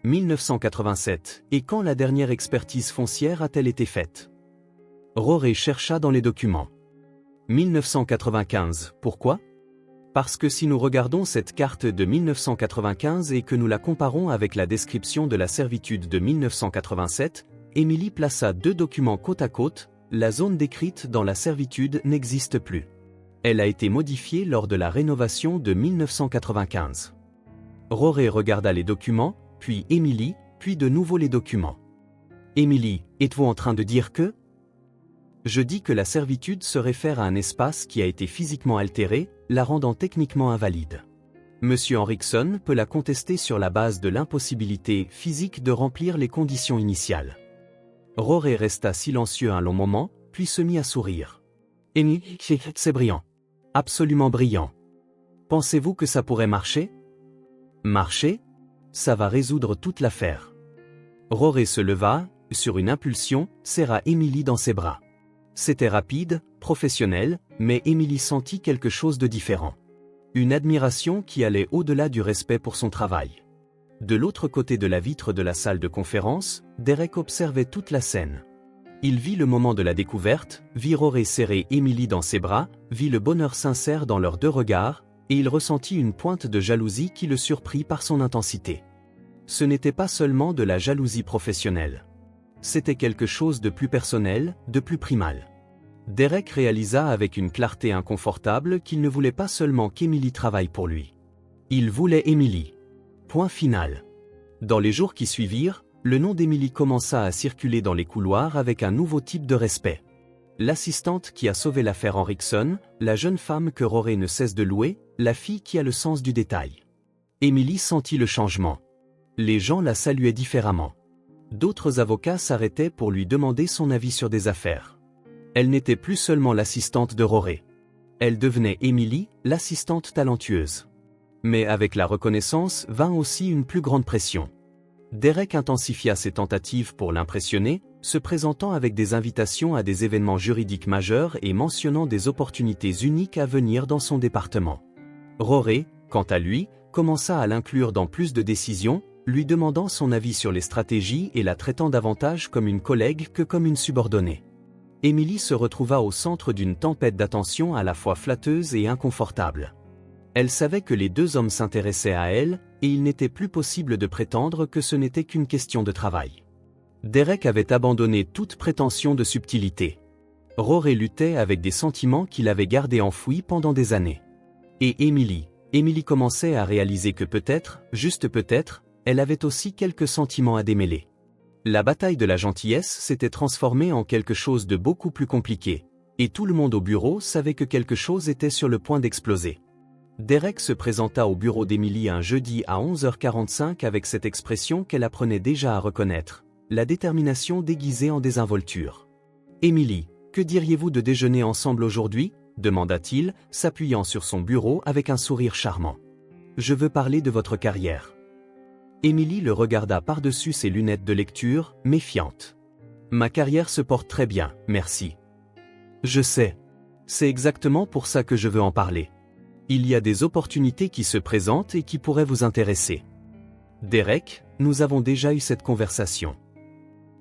1987. Et quand la dernière expertise foncière a-t-elle été faite? Rory chercha dans les documents. 1995. Pourquoi? Parce que si nous regardons cette carte de 1995 et que nous la comparons avec la description de la servitude de 1987, Emily plaça deux documents côte à côte, la zone décrite dans la servitude n'existe plus. Elle a été modifiée lors de la rénovation de 1995. Rory regarda les documents, puis Emily, puis de nouveau les documents. Emily, êtes-vous en train de dire que? Je dis que la servitude se réfère à un espace qui a été physiquement altéré, la rendant techniquement invalide. Monsieur Henriksen peut la contester sur la base de l'impossibilité physique de remplir les conditions initiales. Rory resta silencieux un long moment, puis se mit à sourire. Emily, c'est brillant. Absolument brillant. Pensez-vous que ça pourrait marcher? Marcher? Ça va résoudre toute l'affaire. Rory se leva, sur une impulsion, serra Emily dans ses bras. C'était rapide, professionnel, mais Emily sentit quelque chose de différent. Une admiration qui allait au-delà du respect pour son travail. De l'autre côté de la vitre de la salle de conférence, Derek observait toute la scène. Il vit le moment de la découverte, vit Rory serrer Emily dans ses bras, vit le bonheur sincère dans leurs deux regards, et il ressentit une pointe de jalousie qui le surprit par son intensité. Ce n'était pas seulement de la jalousie professionnelle. C'était quelque chose de plus personnel, de plus primal. Derek réalisa avec une clarté inconfortable qu'il ne voulait pas seulement qu'Emily travaille pour lui. Il voulait Emily. Point final. Dans les jours qui suivirent, le nom d'Emily commença à circuler dans les couloirs avec un nouveau type de respect. L'assistante qui a sauvé l'affaire Henriksen, la jeune femme que Rory ne cesse de louer, la fille qui a le sens du détail. Emily sentit le changement. Les gens la saluaient différemment. D'autres avocats s'arrêtaient pour lui demander son avis sur des affaires. Elle n'était plus seulement l'assistante de Rory. Elle devenait Emily, l'assistante talentueuse. Mais avec la reconnaissance vint aussi une plus grande pression. Derek intensifia ses tentatives pour l'impressionner, se présentant avec des invitations à des événements juridiques majeurs et mentionnant des opportunités uniques à venir dans son département. Rory, quant à lui, commença à l'inclure dans plus de décisions, lui demandant son avis sur les stratégies et la traitant davantage comme une collègue que comme une subordonnée. Emily se retrouva au centre d'une tempête d'attention à la fois flatteuse et inconfortable. Elle savait que les deux hommes s'intéressaient à elle, et il n'était plus possible de prétendre que ce n'était qu'une question de travail. Derek avait abandonné toute prétention de subtilité. Rory luttait avec des sentiments qu'il avait gardés enfouis pendant des années. Et Emily commençait à réaliser que peut-être, juste peut-être, elle avait aussi quelques sentiments à démêler. La bataille de la gentillesse s'était transformée en quelque chose de beaucoup plus compliqué, et tout le monde au bureau savait que quelque chose était sur le point d'exploser. Derek se présenta au bureau d'Emily un jeudi à 11h45 avec cette expression qu'elle apprenait déjà à reconnaître, la détermination déguisée en désinvolture. « Emily, que diriez-vous de déjeuner ensemble aujourd'hui » demanda-t-il, s'appuyant sur son bureau avec un sourire charmant. « Je veux parler de votre carrière. » Emily le regarda par-dessus ses lunettes de lecture, méfiante. « Ma carrière se porte très bien, merci. »« Je sais. C'est exactement pour ça que je veux en parler. Il y a des opportunités qui se présentent et qui pourraient vous intéresser. » Derek, nous avons déjà eu cette conversation.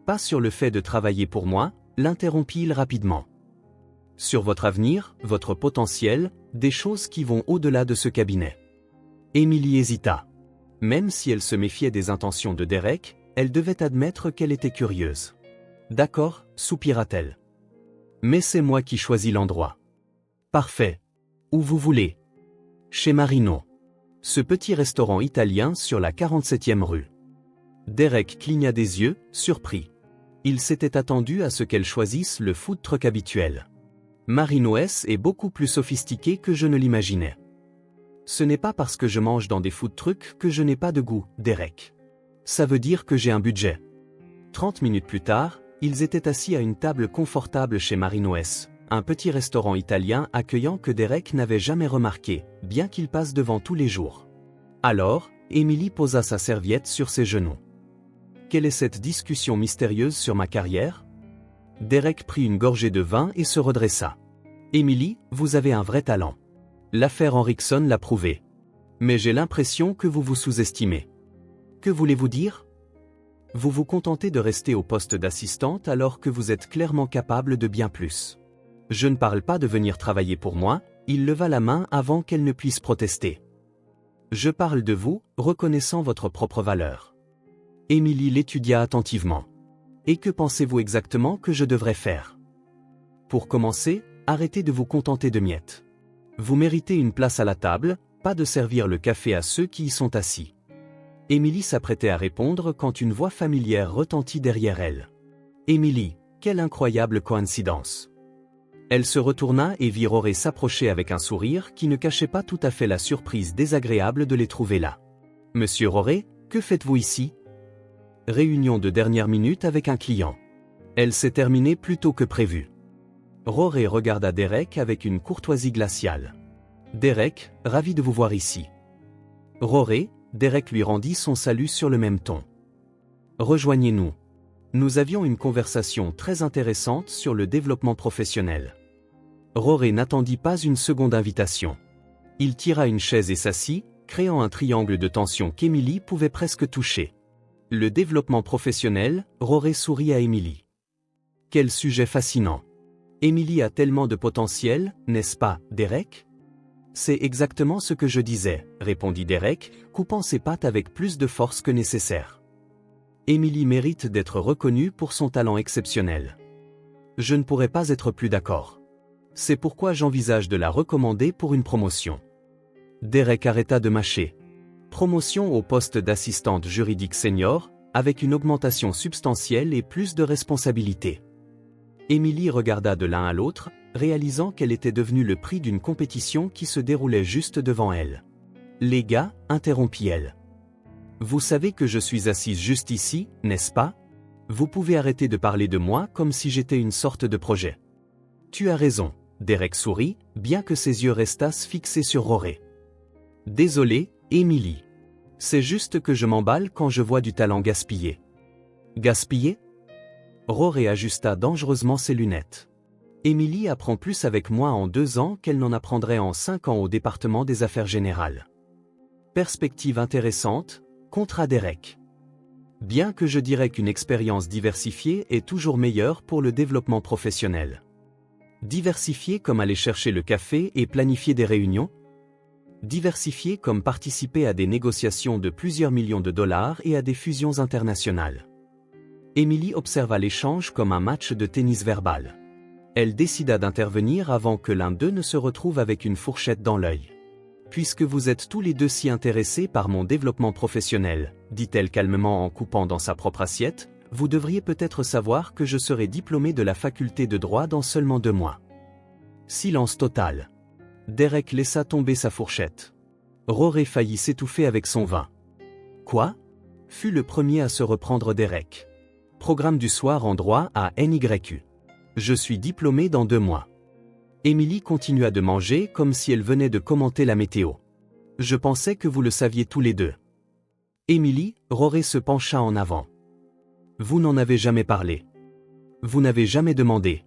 Pas sur le fait de travailler pour moi, l'interrompit-il rapidement. Sur votre avenir, votre potentiel, des choses qui vont au-delà de ce cabinet. Emily hésita. Même si elle se méfiait des intentions de Derek, elle devait admettre qu'elle était curieuse. D'accord, soupira-t-elle. Mais c'est moi qui choisis l'endroit. Parfait. Où vous voulez. Chez Marino. Ce petit restaurant italien sur la 47e rue. Derek cligna des yeux, surpris. Il s'était attendu à ce qu'elle choisisse le food truck habituel. Marino est beaucoup plus sophistiqué que je ne l'imaginais. Ce n'est pas parce que je mange dans des food trucks que je n'ai pas de goût, Derek. Ça veut dire que j'ai un budget. 30 minutes plus tard, ils étaient assis à une table confortable chez Marino S, un petit restaurant italien accueillant que Derek n'avait jamais remarqué, bien qu'il passe devant tous les jours. Alors, Emily posa sa serviette sur ses genoux. Quelle est cette discussion mystérieuse sur ma carrière ? Derek prit une gorgée de vin et se redressa. Emily, vous avez un vrai talent. L'affaire Henriksen l'a prouvé. Mais j'ai l'impression que vous vous sous-estimez. Que voulez-vous dire ? Vous vous contentez de rester au poste d'assistante alors que vous êtes clairement capable de bien plus. Je ne parle pas de venir travailler pour moi, il leva la main avant qu'elle ne puisse protester. Je parle de vous, reconnaissant votre propre valeur. Emily l'étudia attentivement. Et que pensez-vous exactement que je devrais faire ? Pour commencer, arrêtez de vous contenter de miettes. Vous méritez une place à la table, pas de servir le café à ceux qui y sont assis. Emily s'apprêtait à répondre quand une voix familière retentit derrière elle. Emily, quelle incroyable coïncidence. Elle se retourna et vit Rory s'approcher avec un sourire qui ne cachait pas tout à fait la surprise désagréable de les trouver là. Monsieur Rory, que faites-vous ici ? Réunion de dernière minute avec un client. Elle s'est terminée plus tôt que prévu. Rory regarda Derek avec une courtoisie glaciale. Derek, ravi de vous voir ici. Rory, Derek lui rendit son salut sur le même ton. Rejoignez-nous. Nous avions une conversation très intéressante sur le développement professionnel. Rory n'attendit pas une seconde invitation. Il tira une chaise et s'assit, créant un triangle de tension qu'Emily pouvait presque toucher. Le développement professionnel, Rory sourit à Emily. Quel sujet fascinant. Emily a tellement de potentiel, n'est-ce pas, Derek ? C'est exactement ce que je disais, répondit Derek, coupant ses pattes avec plus de force que nécessaire. Emily mérite d'être reconnue pour son talent exceptionnel. Je ne pourrais pas être plus d'accord. C'est pourquoi j'envisage de la recommander pour une promotion. Derek arrêta de mâcher. Promotion au poste d'assistante juridique senior, avec une augmentation substantielle et plus de responsabilités. Emily regarda de l'un à l'autre, réalisant qu'elle était devenue le prix d'une compétition qui se déroulait juste devant elle. « Les gars, interrompit-elle. Vous savez que je suis assise juste ici, n'est-ce pas? Vous pouvez arrêter de parler de moi comme si j'étais une sorte de projet. » Tu as raison, Derek sourit, bien que ses yeux restassent fixés sur Rory. Désolé, Emily. C'est juste que je m'emballe quand je vois du talent gaspillé. Gaspillé? Rory ajusta dangereusement ses lunettes. Emily apprend plus avec moi en 2 ans qu'elle n'en apprendrait en 5 ans au département des affaires générales. Perspective intéressante, contra Derek. Bien que je dirais qu'une expérience diversifiée est toujours meilleure pour le développement professionnel. Diversifiée comme aller chercher le café et planifier des réunions? Diversifiée comme participer à des négociations de plusieurs millions de dollars et à des fusions internationales. Emily observa l'échange comme un match de tennis verbal. Elle décida d'intervenir avant que l'un d'eux ne se retrouve avec une fourchette dans l'œil. Puisque vous êtes tous les deux si intéressés par mon développement professionnel, dit-elle calmement en coupant dans sa propre assiette, vous devriez peut-être savoir que je serai diplômée de la faculté de droit dans seulement 2 mois. Silence total. Derek laissa tomber sa fourchette. Rory faillit s'étouffer avec son vin. Quoi? Fut le premier à se reprendre Derek. Programme du soir en droit à NYU. Je suis diplômé dans 2 mois. Emily continua de manger comme si elle venait de commenter la météo. Je pensais que vous le saviez tous les deux. Emily, Rory se pencha en avant. Vous n'en avez jamais parlé. Vous n'avez jamais demandé.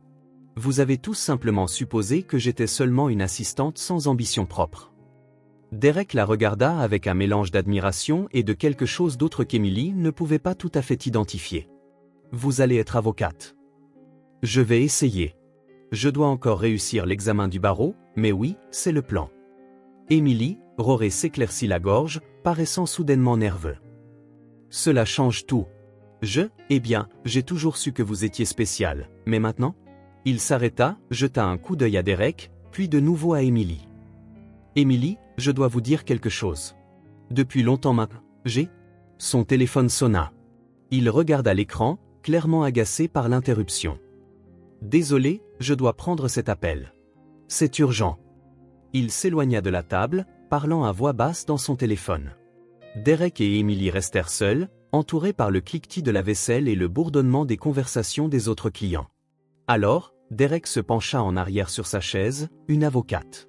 Vous avez tous simplement supposé que j'étais seulement une assistante sans ambition propre. Derek la regarda avec un mélange d'admiration et de quelque chose d'autre qu'Emily ne pouvait pas tout à fait identifier. Vous allez être avocate. Je vais essayer. Je dois encore réussir l'examen du barreau, mais oui, c'est le plan. Emily, Rory s'éclaircit la gorge, paraissant soudainement nerveux. Cela change tout. Eh bien, j'ai toujours su que vous étiez spécial, mais maintenant? Il s'arrêta, jeta un coup d'œil à Derek, puis de nouveau à Emily. Emily, je dois vous dire quelque chose. Depuis longtemps maintenant, Son téléphone sonna. Il regarda l'écran, clairement agacé par l'interruption. Désolé, je dois prendre cet appel. C'est urgent. Il s'éloigna de la table, parlant à voix basse dans son téléphone. Derek et Emily restèrent seuls, entourés par le cliquetis de la vaisselle et le bourdonnement des conversations des autres clients. Alors, Derek se pencha en arrière sur sa chaise, une avocate.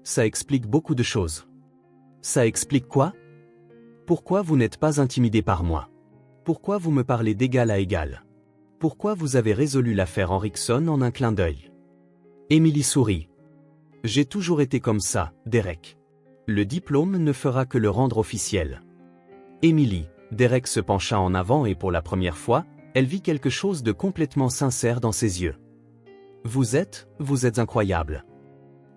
Ça explique beaucoup de choses. Ça explique quoi? Pourquoi vous n'êtes pas intimidé par moi? Pourquoi vous me parlez d'égal à égal? Pourquoi vous avez résolu l'affaire Henriksen en un clin d'œil? Emily sourit. J'ai toujours été comme ça, Derek. Le diplôme ne fera que le rendre officiel. Emily, Derek se pencha en avant et pour la première fois, elle vit quelque chose de complètement sincère dans ses yeux. Vous êtes incroyable.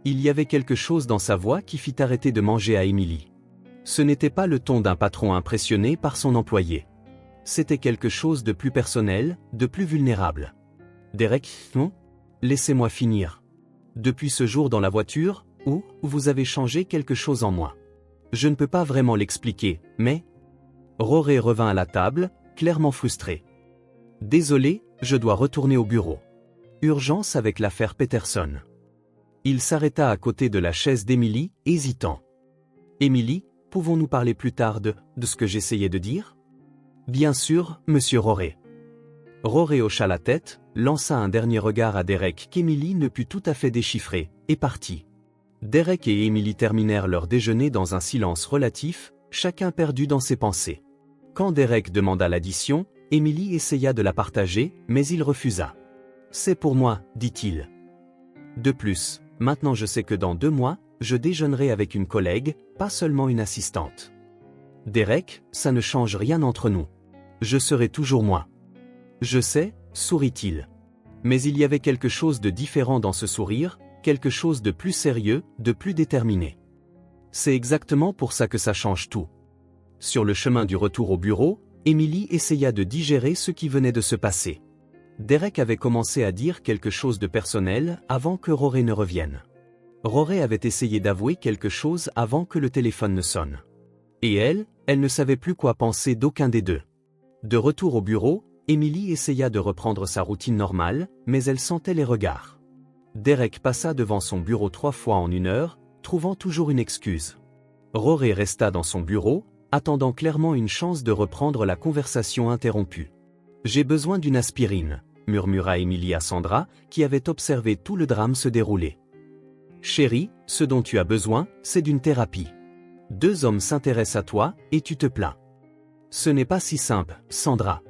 Il y avait quelque chose dans sa voix qui fit arrêter de manger à Emily. Ce n'était pas le ton d'un patron impressionné par son employé. C'était quelque chose de plus personnel, de plus vulnérable. Derek, non? Laissez-moi finir. Depuis ce jour dans la voiture, où vous avez changé quelque chose en moi. Je ne peux pas vraiment l'expliquer, mais... Rory revint à la table, clairement frustré. Désolé, je dois retourner au bureau. Urgence avec l'affaire Peterson. Il s'arrêta à côté de la chaise d'Emily, hésitant. Emily, pouvons-nous parler plus tard de ce que j'essayais de dire? Bien sûr, monsieur Rory. Rory hocha la tête, lança un dernier regard à Derek qu'Emily ne put tout à fait déchiffrer, et partit. Derek et Emily terminèrent leur déjeuner dans un silence relatif, chacun perdu dans ses pensées. Quand Derek demanda l'addition, Emily essaya de la partager, mais il refusa. C'est pour moi, dit-il. De plus, maintenant je sais que dans 2 mois, je déjeunerai avec une collègue, pas seulement une assistante. Derek, ça ne change rien entre nous. Je serai toujours moi. Je sais, sourit-il. Mais il y avait quelque chose de différent dans ce sourire, quelque chose de plus sérieux, de plus déterminé. C'est exactement pour ça que ça change tout. Sur le chemin du retour au bureau, Emily essaya de digérer ce qui venait de se passer. Derek avait commencé à dire quelque chose de personnel avant que Rory ne revienne. Rory avait essayé d'avouer quelque chose avant que le téléphone ne sonne. Et elle ne savait plus quoi penser d'aucun des deux. De retour au bureau, Emily essaya de reprendre sa routine normale, mais elle sentait les regards. Derek passa devant son bureau 3 fois en 1 heure, trouvant toujours une excuse. Rory resta dans son bureau, attendant clairement une chance de reprendre la conversation interrompue. « J'ai besoin d'une aspirine », murmura Emily à Sandra, qui avait observé tout le drame se dérouler. « Chérie, ce dont tu as besoin, c'est d'une thérapie. 2 hommes s'intéressent à toi, et tu te plains. Ce n'est pas si simple, Sandra.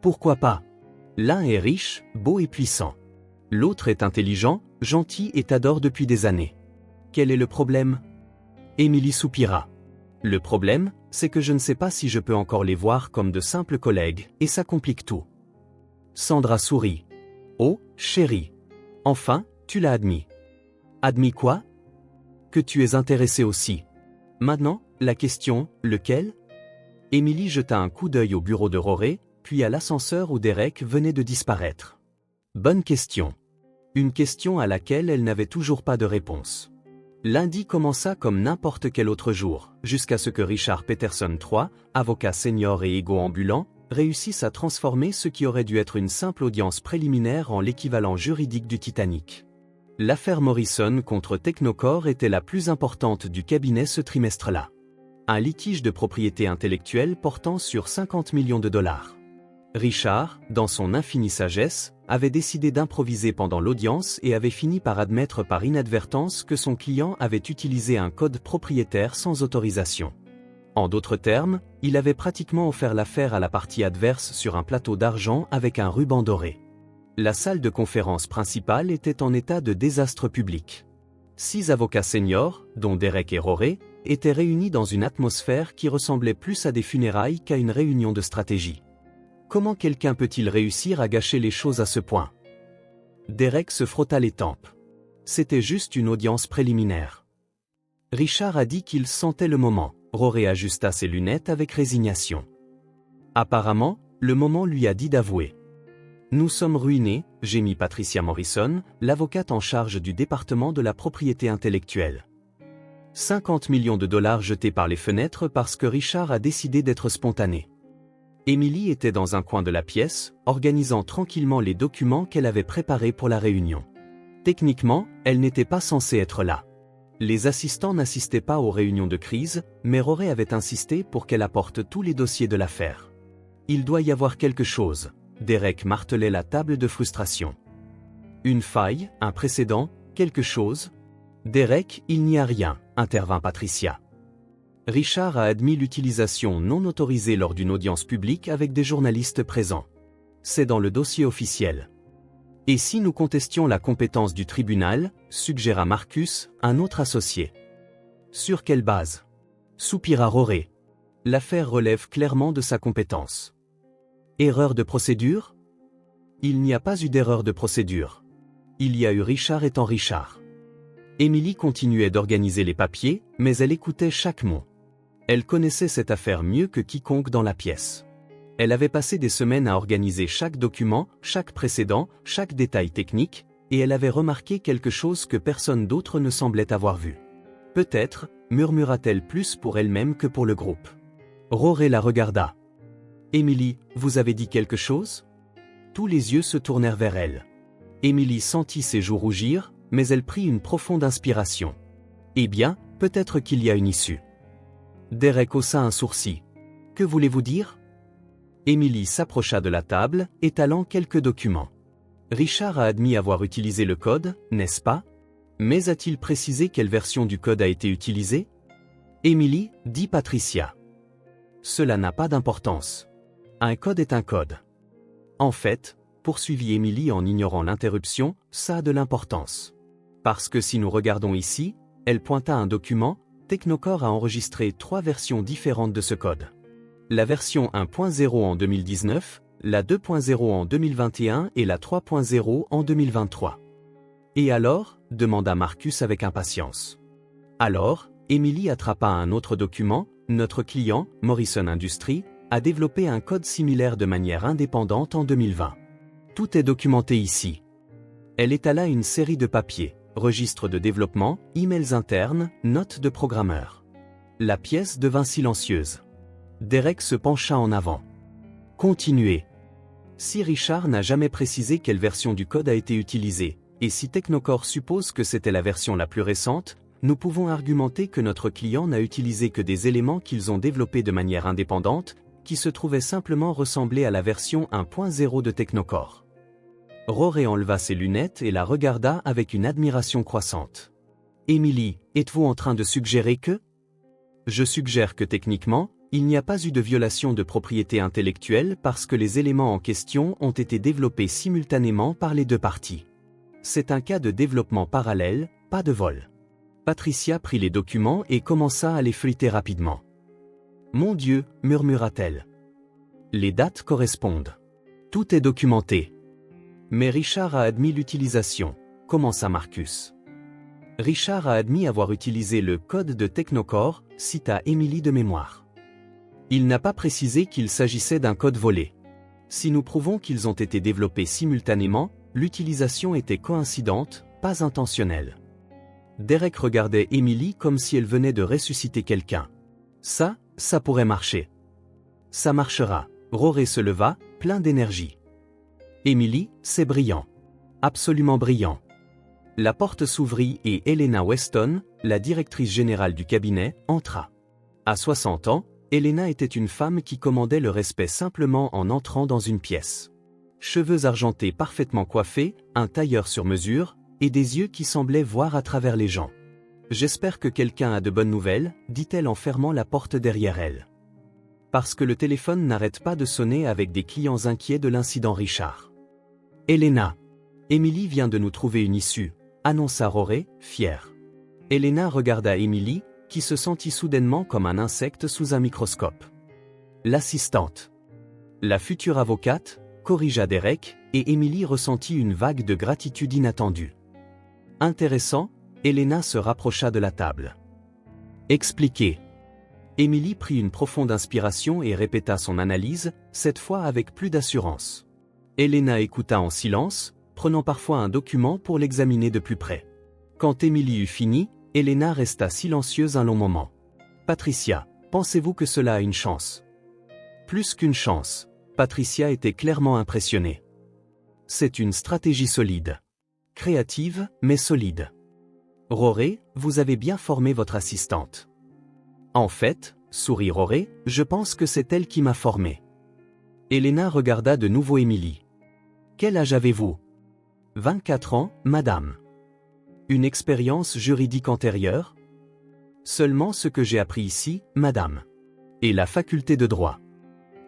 Pourquoi pas? L'un est riche, beau et puissant. L'autre est intelligent, gentil et t'adore depuis des années. Quel est le problème? Emily soupira. Le problème, c'est que je ne sais pas si je peux encore les voir comme de simples collègues, et ça complique tout. Sandra sourit. Oh, chérie. Enfin, tu l'as admis. Admis quoi? Que tu es intéressée aussi. Maintenant, la question, lequel? Emily jeta un coup d'œil au bureau de Rory, puis à l'ascenseur où Derek venait de disparaître. Bonne question. Une question à laquelle elle n'avait toujours pas de réponse. Lundi commença comme n'importe quel autre jour, jusqu'à ce que Richard Peterson III, avocat senior et égo ambulant, réussisse à transformer ce qui aurait dû être une simple audience préliminaire en l'équivalent juridique du Titanic. L'affaire Morrison contre Technocore était la plus importante du cabinet ce trimestre-là. Un litige de propriété intellectuelle portant sur 50 millions de dollars. Richard, dans son infinie sagesse, avait décidé d'improviser pendant l'audience et avait fini par admettre par inadvertance que son client avait utilisé un code propriétaire sans autorisation. En d'autres termes, il avait pratiquement offert l'affaire à la partie adverse sur un plateau d'argent avec un ruban doré. La salle de conférence principale était en état de désastre public. 6 avocats seniors, dont Derek et Rory, étaient réunis dans une atmosphère qui ressemblait plus à des funérailles qu'à une réunion de stratégie. Comment quelqu'un peut-il réussir à gâcher les choses à ce point? Derek se frotta les tempes. C'était juste une audience préliminaire. Richard a dit qu'il sentait le moment. Rory ajusta ses lunettes avec résignation. Apparemment, le moment lui a dit d'avouer. Nous sommes ruinés, gémit Patricia Morrison, l'avocate en charge du département de la propriété intellectuelle. 50 millions de dollars jetés par les fenêtres parce que Richard a décidé d'être spontané. Emily était dans un coin de la pièce, organisant tranquillement les documents qu'elle avait préparés pour la réunion. Techniquement, elle n'était pas censée être là. Les assistants n'assistaient pas aux réunions de crise, mais Rory avait insisté pour qu'elle apporte tous les dossiers de l'affaire. Il doit y avoir quelque chose. Derek martelait la table de frustration. Une faille, un précédent, quelque chose? Derek, il n'y a rien, intervint Patricia. Richard a admis l'utilisation non autorisée lors d'une audience publique avec des journalistes présents. C'est dans le dossier officiel. Et si nous contestions la compétence du tribunal, suggéra Marcus, un autre associé. Sur quelle base? Soupira Rory. L'affaire relève clairement de sa compétence. Erreur de procédure? Il n'y a pas eu d'erreur de procédure. Il y a eu Richard étant Richard. Emily continuait d'organiser les papiers, mais elle écoutait chaque mot. Elle connaissait cette affaire mieux que quiconque dans la pièce. Elle avait passé des semaines à organiser chaque document, chaque précédent, chaque détail technique, et elle avait remarqué quelque chose que personne d'autre ne semblait avoir vu. Peut-être, murmura-t-elle plus pour elle-même que pour le groupe. Rory la regarda. « Emily, vous avez dit quelque chose ?» Tous les yeux se tournèrent vers elle. Emily sentit ses joues rougir, mais elle prit une profonde inspiration. « Eh bien, peut-être qu'il y a une issue. » Derek haussa un sourcil. « Que voulez-vous dire ?» Emily s'approcha de la table, étalant quelques documents. Richard a admis avoir utilisé le code, n'est-ce pas? Mais a-t-il précisé quelle version du code a été utilisée? Emily, dit Patricia. Cela n'a pas d'importance. Un code est un code. En fait, poursuivit Emily en ignorant l'interruption, ça a de l'importance. Parce que si nous regardons ici, elle pointa un document, Technocore a enregistré 3 versions différentes de ce code. La version 1.0 en 2019, la 2.0 en 2021 et la 3.0 en 2023. Et alors? Demanda Marcus avec impatience. Alors, Émilie attrapa un autre document. Notre client, Morrison Industries, a développé un code similaire de manière indépendante en 2020. Tout est documenté ici. Elle étala une série de papiers, registres de développement, emails internes, notes de programmeur. La pièce devint silencieuse. Derek se pencha en avant. Continuez. Si Richard n'a jamais précisé quelle version du code a été utilisée, et si Technocore suppose que c'était la version la plus récente, nous pouvons argumenter que notre client n'a utilisé que des éléments qu'ils ont développés de manière indépendante, qui se trouvaient simplement ressembler à la version 1.0 de Technocore. Rory enleva ses lunettes et la regarda avec une admiration croissante. Émilie, êtes-vous en train de suggérer que? Je suggère que techniquement, il n'y a pas eu de violation de propriété intellectuelle parce que les éléments en question ont été développés simultanément par les deux parties. C'est un cas de développement parallèle, pas de vol. Patricia prit les documents et commença à les feuilleter rapidement. Mon Dieu, murmura-t-elle. Les dates correspondent. Tout est documenté. Mais Richard a admis l'utilisation, commença Marcus. Richard a admis avoir utilisé le code de Technocore, cita Émilie de mémoire. Il n'a pas précisé qu'il s'agissait d'un code volé. Si nous prouvons qu'ils ont été développés simultanément, l'utilisation était coïncidente, pas intentionnelle. Derek regardait Émilie comme si elle venait de ressusciter quelqu'un. Ça pourrait marcher. Ça marchera. Rory se leva, plein d'énergie. Émilie, c'est brillant. Absolument brillant. La porte s'ouvrit et Helena Weston, la directrice générale du cabinet, entra. À 60 ans, Helena était une femme qui commandait le respect simplement en entrant dans une pièce. Cheveux argentés parfaitement coiffés, un tailleur sur mesure, et des yeux qui semblaient voir à travers les gens. « J'espère que quelqu'un a de bonnes nouvelles », dit-elle en fermant la porte derrière elle. Parce que le téléphone n'arrête pas de sonner avec des clients inquiets de l'incident Richard. « Helena. Émilie vient de nous trouver une issue », annonça Rory, fière. Helena regarda Émilie, qui se sentit soudainement comme un insecte sous un microscope. L'assistante. La future avocate, corrigea Derek, et Émilie ressentit une vague de gratitude inattendue. Intéressant, Helena se rapprocha de la table. Expliquez. Émilie prit une profonde inspiration et répéta son analyse, cette fois avec plus d'assurance. Helena écouta en silence, prenant parfois un document pour l'examiner de plus près. Quand Émilie eut fini, Helena resta silencieuse un long moment. Patricia, pensez-vous que cela a une chance? Plus qu'une chance. Patricia était clairement impressionnée. C'est une stratégie solide. Créative, mais solide. Rory, vous avez bien formé votre assistante. En fait, sourit Rory, je pense que c'est elle qui m'a formé. Helena regarda de nouveau Émilie. Quel âge avez-vous? 24 ans, madame. Une expérience juridique antérieure? Seulement ce que j'ai appris ici, madame. Et la faculté de droit.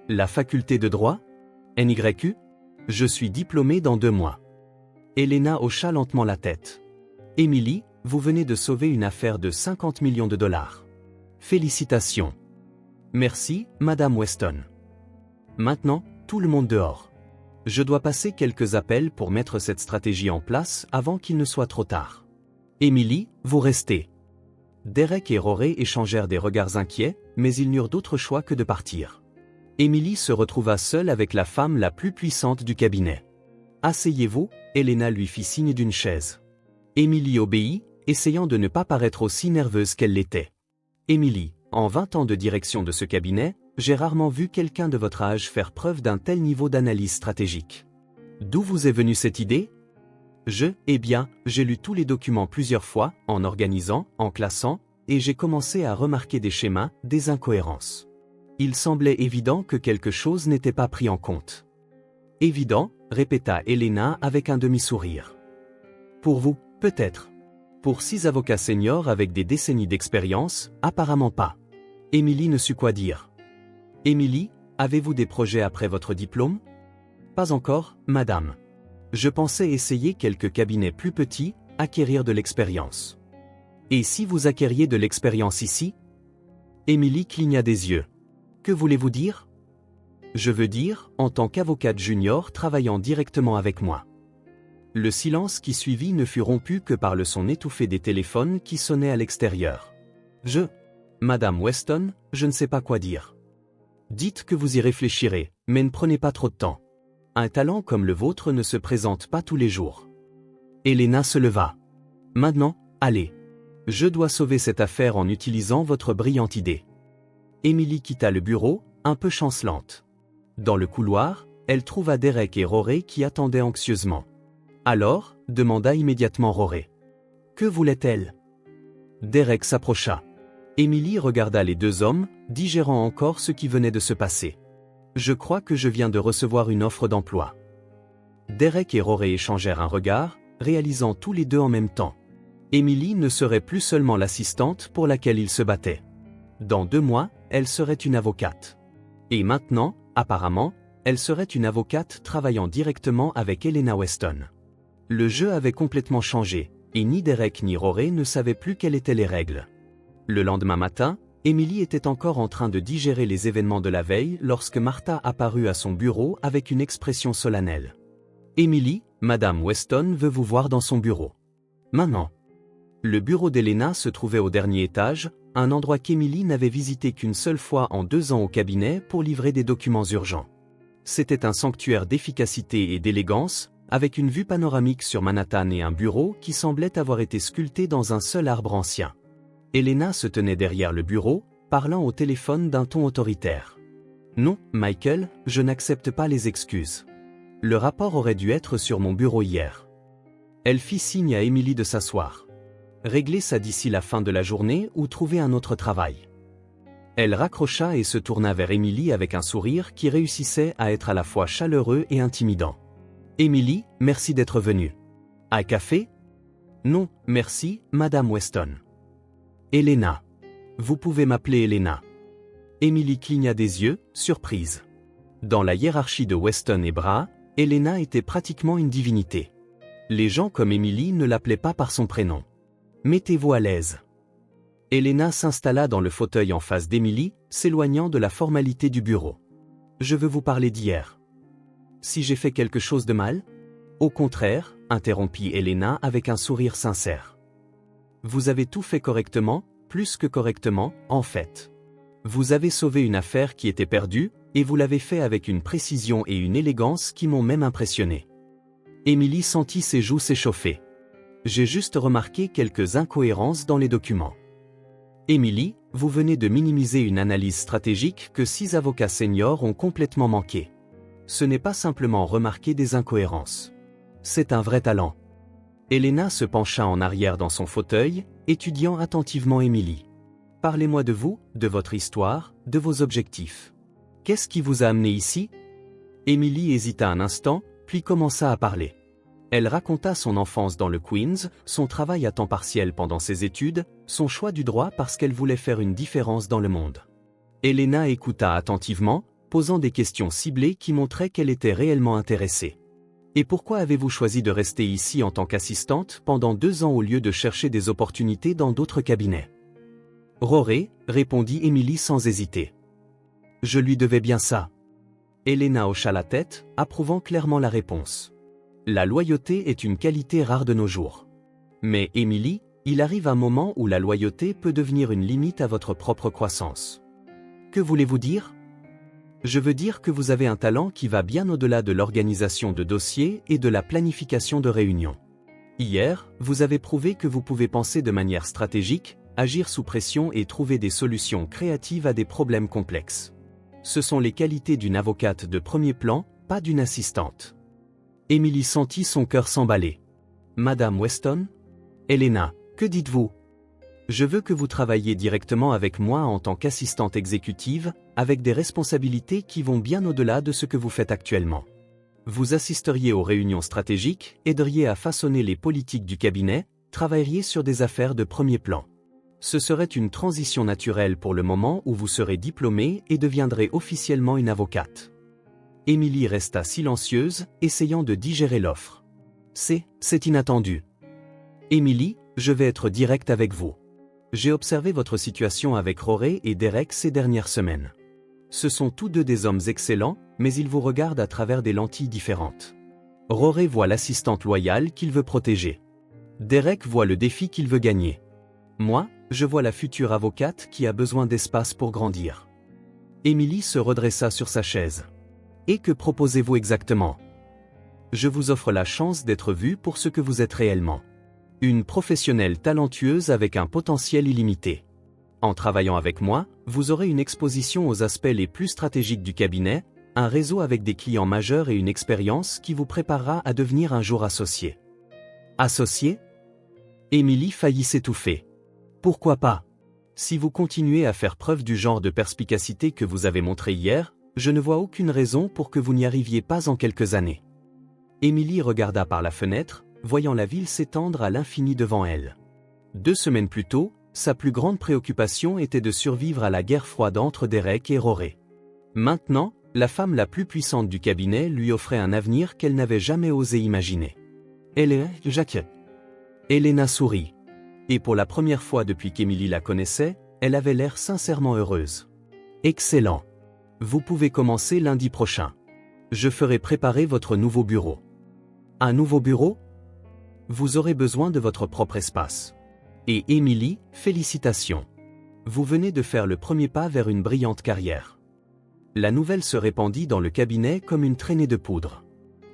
La faculté de droit? NYU? Je suis diplômé dans 2 mois. Helena hocha lentement la tête. Émilie, vous venez de sauver une affaire de 50 millions de dollars. Félicitations. Merci, madame Weston. Maintenant, tout le monde dehors. Je dois passer quelques appels pour mettre cette stratégie en place avant qu'il ne soit trop tard. Émilie, vous restez. Derek et Rory échangèrent des regards inquiets, mais ils n'eurent d'autre choix que de partir. Émilie se retrouva seule avec la femme la plus puissante du cabinet. Asseyez-vous, Helena lui fit signe d'une chaise. Émilie obéit, essayant de ne pas paraître aussi nerveuse qu'elle l'était. Émilie, en 20 ans de direction de ce cabinet, j'ai rarement vu quelqu'un de votre âge faire preuve d'un tel niveau d'analyse stratégique. D'où vous est venue cette idée? Eh bien, j'ai lu tous les documents plusieurs fois, en organisant, en classant, et j'ai commencé à remarquer des schémas, des incohérences. Il semblait évident que quelque chose n'était pas pris en compte. Évident, répéta Helena avec un demi-sourire. Pour vous, peut-être. Pour 6 avocats seniors avec des décennies d'expérience, apparemment pas. Émilie ne sut quoi dire. Émilie, avez-vous des projets après votre diplôme? Pas encore, madame. Je pensais essayer quelques cabinets plus petits, acquérir de l'expérience. Et si vous acquériez de l'expérience ici? Émilie cligna des yeux. Que voulez-vous dire? Je veux dire, en tant qu'avocate junior travaillant directement avec moi. Le silence qui suivit ne fut rompu que par le son étouffé des téléphones qui sonnaient à l'extérieur. Madame Weston, je ne sais pas quoi dire. Dites que vous y réfléchirez, mais ne prenez pas trop de temps. Un talent comme le vôtre ne se présente pas tous les jours. Elena se leva. Maintenant, allez. Je dois sauver cette affaire en utilisant votre brillante idée. Emily quitta le bureau, un peu chancelante. Dans le couloir, elle trouva Derek et Rory qui attendaient anxieusement. Alors, demanda immédiatement Rory. Que voulait-elle? Derek s'approcha. Emily regarda les deux hommes, digérant encore ce qui venait de se passer. Je crois que je viens de recevoir une offre d'emploi. Derek et Rory échangèrent un regard, réalisant tous les deux en même temps. Emily ne serait plus seulement l'assistante pour laquelle ils se battaient. Dans 2 mois, elle serait une avocate. Et maintenant, apparemment, elle serait une avocate travaillant directement avec Elena Weston. Le jeu avait complètement changé, et ni Derek ni Rory ne savaient plus quelles étaient les règles. Le lendemain matin, Emily était encore en train de digérer les événements de la veille lorsque Martha apparut à son bureau avec une expression solennelle. Emily, Madame Weston veut vous voir dans son bureau. Maintenant. Le bureau d'Elena se trouvait au dernier étage, un endroit qu'Emily n'avait visité qu'une seule fois en 2 ans au cabinet pour livrer des documents urgents. C'était un sanctuaire d'efficacité et d'élégance, avec une vue panoramique sur Manhattan et un bureau qui semblait avoir été sculpté dans un seul arbre ancien. Elena se tenait derrière le bureau, parlant au téléphone d'un ton autoritaire. Non, Michael, je n'accepte pas les excuses. Le rapport aurait dû être sur mon bureau hier. Elle fit signe à Emily de s'asseoir. Réglez ça d'ici la fin de la journée ou trouvez un autre travail. Elle raccrocha et se tourna vers Emily avec un sourire qui réussissait à être à la fois chaleureux et intimidant. Emily, merci d'être venue. Un café? Non, merci, Madame Weston. Elena. Vous pouvez m'appeler Elena. Emily cligna des yeux, surprise. Dans la hiérarchie de Weston et Bra, Elena était pratiquement une divinité. Les gens comme Emily ne l'appelaient pas par son prénom. Mettez-vous à l'aise. Elena s'installa dans le fauteuil en face d'Emily, s'éloignant de la formalité du bureau. Je veux vous parler d'hier. Si j'ai fait quelque chose de mal? Au contraire, interrompit Elena avec un sourire sincère. Vous avez tout fait correctement, plus que correctement, en fait. Vous avez sauvé une affaire qui était perdue, et vous l'avez fait avec une précision et une élégance qui m'ont même impressionné. Emily sentit ses joues s'échauffer. J'ai juste remarqué quelques incohérences dans les documents. Emily, vous venez de minimiser une analyse stratégique que 6 avocats seniors ont complètement manqué. Ce n'est pas simplement remarquer des incohérences. C'est un vrai talent. Elena se pencha en arrière dans son fauteuil, étudiant attentivement Emily. Parlez-moi de vous, de votre histoire, de vos objectifs. Qu'est-ce qui vous a amené ici? Emily hésita un instant, puis commença à parler. Elle raconta son enfance dans le Queens, son travail à temps partiel pendant ses études, son choix du droit parce qu'elle voulait faire une différence dans le monde. Elena écouta attentivement, posant des questions ciblées qui montraient qu'elle était réellement intéressée. Et pourquoi avez-vous choisi de rester ici en tant qu'assistante pendant 2 ans au lieu de chercher des opportunités dans d'autres cabinets? Rory, répondit Emily sans hésiter. Je lui devais bien ça. Elena hocha la tête, approuvant clairement la réponse. La loyauté est une qualité rare de nos jours. Mais Emily, il arrive un moment où la loyauté peut devenir une limite à votre propre croissance. Que voulez-vous dire? Je veux dire que vous avez un talent qui va bien au-delà de l'organisation de dossiers et de la planification de réunions. Hier, vous avez prouvé que vous pouvez penser de manière stratégique, agir sous pression et trouver des solutions créatives à des problèmes complexes. Ce sont les qualités d'une avocate de premier plan, pas d'une assistante. Emily sentit son cœur s'emballer. Madame Weston? Elena, que dites-vous? Je veux que vous travailliez directement avec moi en tant qu'assistante exécutive, avec des responsabilités qui vont bien au-delà de ce que vous faites actuellement. Vous assisteriez aux réunions stratégiques, aideriez à façonner les politiques du cabinet, travailleriez sur des affaires de premier plan. Ce serait une transition naturelle pour le moment où vous serez diplômée et deviendrez officiellement une avocate. Emily resta silencieuse, essayant de digérer l'offre. C'est inattendu. Emily, je vais être directe avec vous. J'ai observé votre situation avec Rory et Derek ces dernières semaines. Ce sont tous deux des hommes excellents, mais ils vous regardent à travers des lentilles différentes. Rory voit l'assistante loyale qu'il veut protéger. Derek voit le défi qu'il veut gagner. Moi, je vois la future avocate qui a besoin d'espace pour grandir. Émilie se redressa sur sa chaise. Et que proposez-vous exactement? Je vous offre la chance d'être vue pour ce que vous êtes réellement. Une professionnelle talentueuse avec un potentiel illimité. En travaillant avec moi, vous aurez une exposition aux aspects les plus stratégiques du cabinet, un réseau avec des clients majeurs et une expérience qui vous préparera à devenir un jour associé. Associé? Émilie faillit s'étouffer. Pourquoi pas? Si vous continuez à faire preuve du genre de perspicacité que vous avez montré hier, je ne vois aucune raison pour que vous n'y arriviez pas en quelques années. Émilie regarda par la fenêtre, voyant la ville s'étendre à l'infini devant elle. 2 semaines plus tôt, sa plus grande préoccupation était de survivre à la guerre froide entre Derek et Rory. Maintenant, la femme la plus puissante du cabinet lui offrait un avenir qu'elle n'avait jamais osé imaginer. Elena sourit. Et pour la première fois depuis qu'Émilie la connaissait, elle avait l'air sincèrement heureuse. Excellent. Vous pouvez commencer lundi prochain. Je ferai préparer votre nouveau bureau. Un nouveau bureau? Vous aurez besoin de votre propre espace. Et Émilie, félicitations. Vous venez de faire le premier pas vers une brillante carrière. La nouvelle se répandit dans le cabinet comme une traînée de poudre.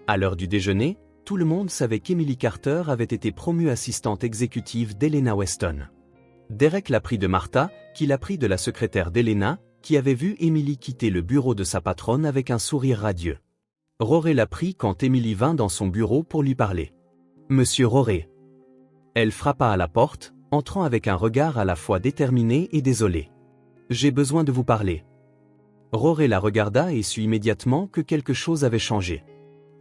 À l'heure du déjeuner, tout le monde savait qu'Emily Carter avait été promue assistante exécutive d'Elena Weston. Derek l'apprit de Martha, qui l'apprit de la secrétaire d'Elena, qui avait vu Emily quitter le bureau de sa patronne avec un sourire radieux. Rory l'apprit quand Emily vint dans son bureau pour lui parler. « Monsieur Rory ». Elle frappa à la porte, entrant avec un regard à la fois déterminé et désolé. « J'ai besoin de vous parler ». Rory la regarda et sut immédiatement que quelque chose avait changé.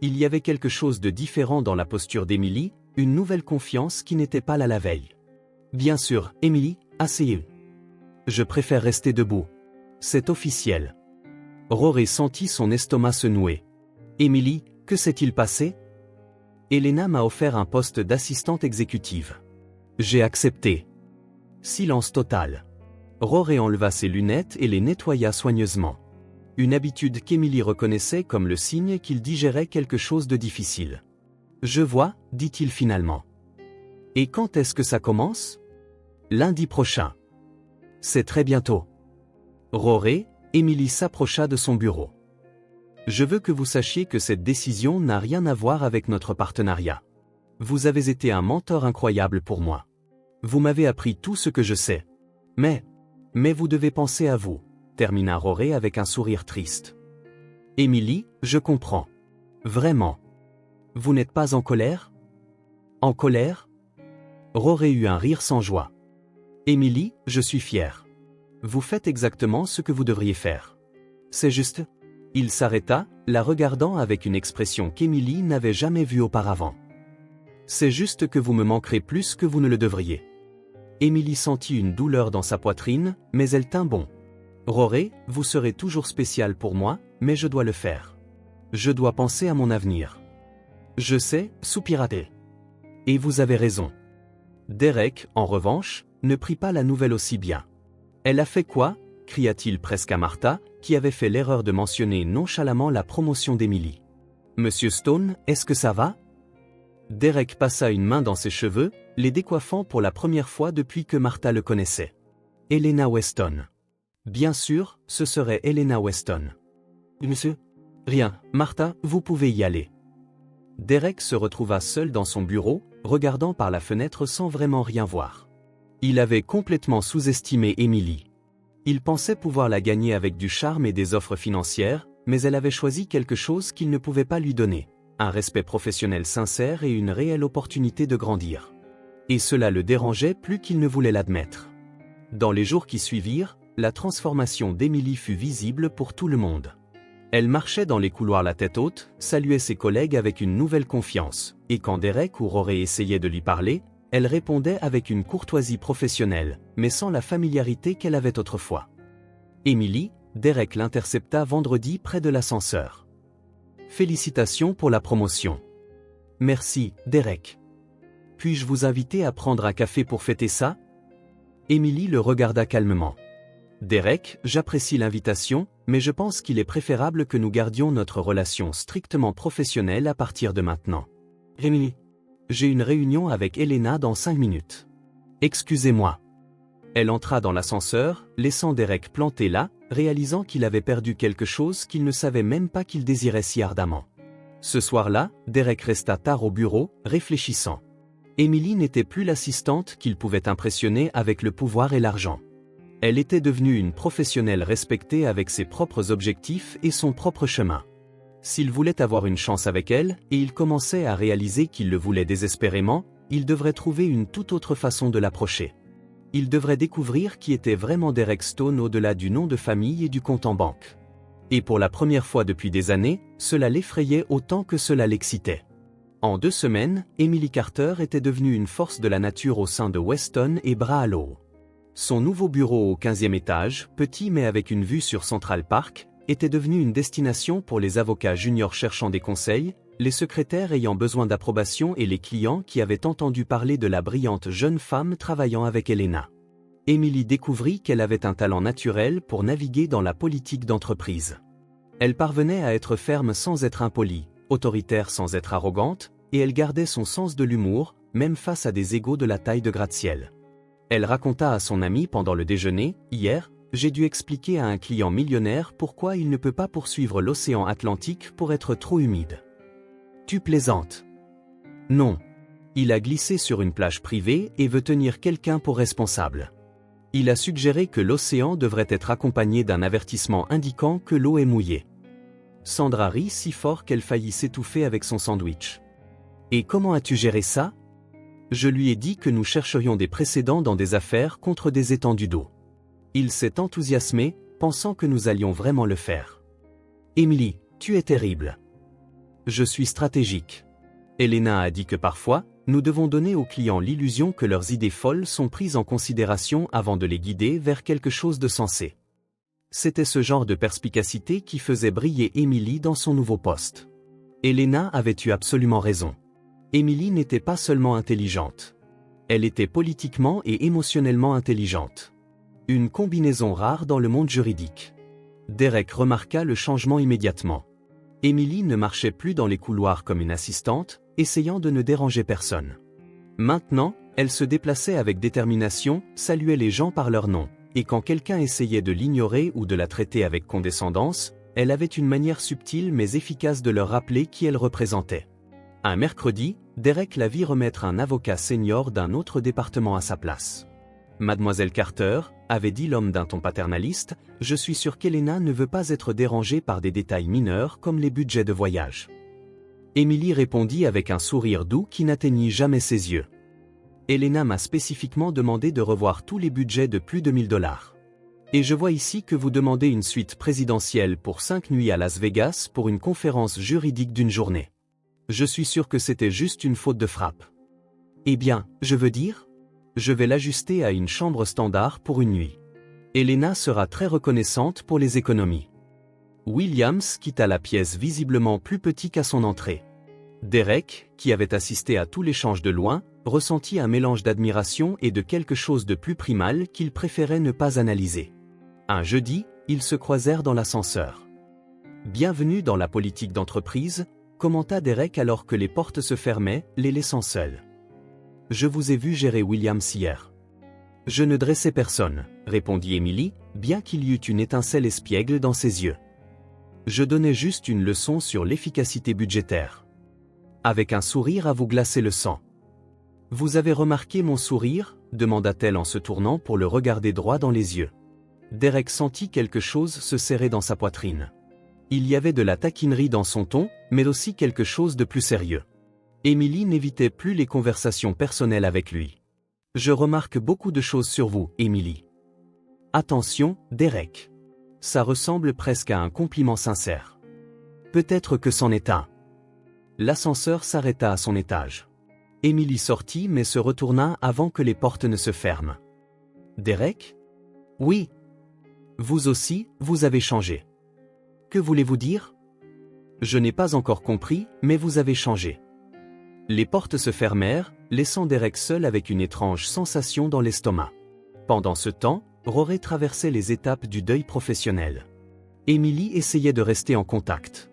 Il y avait quelque chose de différent dans la posture d'Emily, une nouvelle confiance qui n'était pas là la veille. « Bien sûr, Emily, asseyez-vous. Je préfère rester debout. C'est officiel. » Rory sentit son estomac se nouer. « Emily, que s'est-il passé? » Elena m'a offert un poste d'assistante exécutive. J'ai accepté. Silence total. Rory enleva ses lunettes et les nettoya soigneusement. Une habitude qu'Emily reconnaissait comme le signe qu'il digérait quelque chose de difficile. « Je vois, dit-il finalement. Et quand est-ce que ça commence? Lundi prochain. C'est très bientôt. Rory, Emily s'approcha de son bureau. Je veux que vous sachiez que cette décision n'a rien à voir avec notre partenariat. Vous avez été un mentor incroyable pour moi. Vous m'avez appris tout ce que je sais. Mais vous devez penser à vous, termina Rory avec un sourire triste. Emily, je comprends. Vraiment. Vous n'êtes pas en colère? En colère? Rory eut un rire sans joie. Emily, je suis fier. Vous faites exactement ce que vous devriez faire. C'est juste. Il s'arrêta, la regardant avec une expression qu'Emily n'avait jamais vue auparavant. C'est juste que vous me manquerez plus que vous ne le devriez. Emily sentit une douleur dans sa poitrine, mais elle tint bon. Rory, vous serez toujours spécial pour moi, mais je dois le faire. Je dois penser à mon avenir. Je sais, soupira-t-elle. Et vous avez raison. Derek, en revanche, ne prit pas la nouvelle aussi bien. Elle a fait quoi? Cria-t-il presque à Martha, qui avait fait l'erreur de mentionner nonchalamment la promotion d'Emily. Monsieur Stone, est-ce que ça va? Derek passa une main dans ses cheveux, les décoiffant pour la première fois depuis que Martha le connaissait. Elena Weston. Bien sûr, ce serait Elena Weston. Monsieur? Rien, Martha, vous pouvez y aller. Derek se retrouva seul dans son bureau, regardant par la fenêtre sans vraiment rien voir. Il avait complètement sous-estimé Emily. Il pensait pouvoir la gagner avec du charme et des offres financières, mais elle avait choisi quelque chose qu'il ne pouvait pas lui donner, un respect professionnel sincère et une réelle opportunité de grandir. Et cela le dérangeait plus qu'il ne voulait l'admettre. Dans les jours qui suivirent, la transformation d'Emily fut visible pour tout le monde. Elle marchait dans les couloirs la tête haute, saluait ses collègues avec une nouvelle confiance, et quand Derek ou Rory essayait de lui parler, elle répondait avec une courtoisie professionnelle, mais sans la familiarité qu'elle avait autrefois. Emily, Derek l'intercepta vendredi près de l'ascenseur. Félicitations pour la promotion. Merci, Derek. Puis-je vous inviter à prendre un café pour fêter ça? Emily le regarda calmement. Derek, j'apprécie l'invitation, mais je pense qu'il est préférable que nous gardions notre relation strictement professionnelle à partir de maintenant. Emily. J'ai une réunion avec Elena dans 5 minutes. Excusez-moi. Elle entra dans l'ascenseur, laissant Derek planté là, réalisant qu'il avait perdu quelque chose qu'il ne savait même pas qu'il désirait si ardemment. Ce soir-là, Derek resta tard au bureau, réfléchissant. Emily n'était plus l'assistante qu'il pouvait impressionner avec le pouvoir et l'argent. Elle était devenue une professionnelle respectée avec ses propres objectifs et son propre chemin. S'il voulait avoir une chance avec elle, et il commençait à réaliser qu'il le voulait désespérément, il devrait trouver une toute autre façon de l'approcher. Il devrait découvrir qui était vraiment Derek Stone au-delà du nom de famille et du compte en banque. Et pour la première fois depuis des années, cela l'effrayait autant que cela l'excitait. En 2 semaines, Emily Carter était devenue une force de la nature au sein de Weston et Bra Hollow. Son nouveau bureau au 15e étage, petit mais avec une vue sur Central Park, était devenu une destination pour les avocats juniors cherchant des conseils, les secrétaires ayant besoin d'approbation et les clients qui avaient entendu parler de la brillante jeune femme travaillant avec Elena. Emily découvrit qu'elle avait un talent naturel pour naviguer dans la politique d'entreprise. Elle parvenait à être ferme sans être impolie, autoritaire sans être arrogante, et elle gardait son sens de l'humour, même face à des égos de la taille de gratte-ciel. Elle raconta à son ami pendant le déjeuner, « Hier, j'ai dû expliquer à un client millionnaire pourquoi il ne peut pas poursuivre l'océan Atlantique pour être trop humide. » Tu plaisantes. Non. Il a glissé sur une plage privée et veut tenir quelqu'un pour responsable. Il a suggéré que l'océan devrait être accompagné d'un avertissement indiquant que l'eau est mouillée. Sandra rit si fort qu'elle faillit s'étouffer avec son sandwich. Et comment as-tu géré ça? Je lui ai dit que nous chercherions des précédents dans des affaires contre des étendues d'eau. Il s'est enthousiasmé, pensant que nous allions vraiment le faire. Emily, tu es terrible. Je suis stratégique. Elena a dit que parfois, nous devons donner aux clients l'illusion que leurs idées folles sont prises en considération avant de les guider vers quelque chose de sensé. C'était ce genre de perspicacité qui faisait briller Emily dans son nouveau poste. Elena avait eu absolument raison. Emily n'était pas seulement intelligente. Elle était politiquement et émotionnellement intelligente. Une combinaison rare dans le monde juridique. Derek remarqua le changement immédiatement. Emily ne marchait plus dans les couloirs comme une assistante, essayant de ne déranger personne. Maintenant, elle se déplaçait avec détermination, saluait les gens par leur nom, et quand quelqu'un essayait de l'ignorer ou de la traiter avec condescendance, elle avait une manière subtile mais efficace de leur rappeler qui elle représentait. Un mercredi, Derek la vit remettre un avocat senior d'un autre département à sa place. Mademoiselle Carter, avait dit l'homme d'un ton paternaliste, je suis sûr qu'Elena ne veut pas être dérangée par des détails mineurs comme les budgets de voyage. Emily répondit avec un sourire doux qui n'atteignit jamais ses yeux. Elena m'a spécifiquement demandé de revoir tous les budgets de plus de $1000. Et je vois ici que vous demandez une suite présidentielle pour 5 nuits à Las Vegas pour une conférence juridique d'une journée. Je suis sûr que c'était juste une faute de frappe. Eh bien, je veux dire, je vais l'ajuster à une chambre standard pour une nuit. Elena sera très reconnaissante pour les économies. Williams quitta la pièce visiblement plus petit qu'à son entrée. Derek, qui avait assisté à tout l'échange de loin, ressentit un mélange d'admiration et de quelque chose de plus primal qu'il préférait ne pas analyser. Un jeudi, ils se croisèrent dans l'ascenseur. « Bienvenue dans la politique d'entreprise », commenta Derek alors que les portes se fermaient, les laissant seuls. « Je vous ai vu gérer Williams hier. »« Je ne dressais personne, » répondit Emily, bien qu'il y eût une étincelle espiègle dans ses yeux. « Je donnais juste une leçon sur l'efficacité budgétaire. » Avec un sourire à vous glacer le sang. « Vous avez remarqué mon sourire » demanda-t-elle en se tournant pour le regarder droit dans les yeux. Derek sentit quelque chose se serrer dans sa poitrine. Il y avait de la taquinerie dans son ton, mais aussi quelque chose de plus sérieux. Emily n'évitait plus les conversations personnelles avec lui. « Je remarque beaucoup de choses sur vous, Emily. »« Attention, Derek. Ça ressemble presque à un compliment sincère. »« Peut-être que c'en est un. » L'ascenseur s'arrêta à son étage. Emily sortit mais se retourna avant que les portes ne se ferment. « Derek ? » ?»« Oui. »« Vous aussi, vous avez changé. »« Que voulez-vous dire ? » ?»« Je n'ai pas encore compris, mais vous avez changé. » Les portes se fermèrent, laissant Derek seul avec une étrange sensation dans l'estomac. Pendant ce temps, Rory traversait les étapes du deuil professionnel. Emily essayait de rester en contact.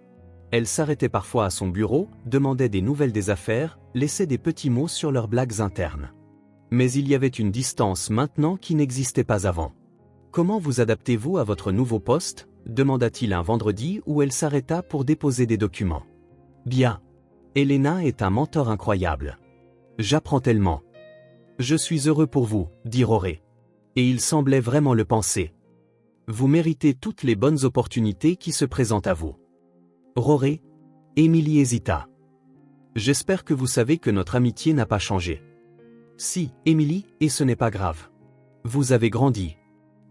Elle s'arrêtait parfois à son bureau, demandait des nouvelles des affaires, laissait des petits mots sur leurs blagues internes. Mais il y avait une distance maintenant qui n'existait pas avant. Comment vous adaptez-vous à votre nouveau poste ? Demanda-t-il un vendredi où elle s'arrêta pour déposer des documents. Bien. Elena est un mentor incroyable. J'apprends tellement. Je suis heureux pour vous, dit Rory. Et il semblait vraiment le penser. Vous méritez toutes les bonnes opportunités qui se présentent à vous. Rory. Emily hésita. J'espère que vous savez que notre amitié n'a pas changé. Si, Emily, et ce n'est pas grave. Vous avez grandi.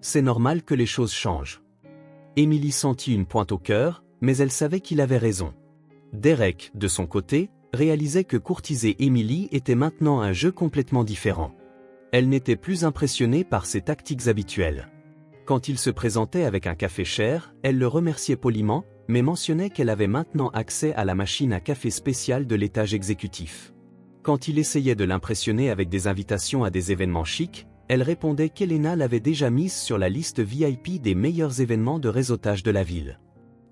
C'est normal que les choses changent. Emily sentit une pointe au cœur, mais elle savait qu'il avait raison. Derek, de son côté, réalisait que courtiser Emily était maintenant un jeu complètement différent. Elle n'était plus impressionnée par ses tactiques habituelles. Quand il se présentait avec un café cher, elle le remerciait poliment, mais mentionnait qu'elle avait maintenant accès à la machine à café spéciale de l'étage exécutif. Quand il essayait de l'impressionner avec des invitations à des événements chics, elle répondait qu'Elena l'avait déjà mise sur la liste VIP des meilleurs événements de réseautage de la ville.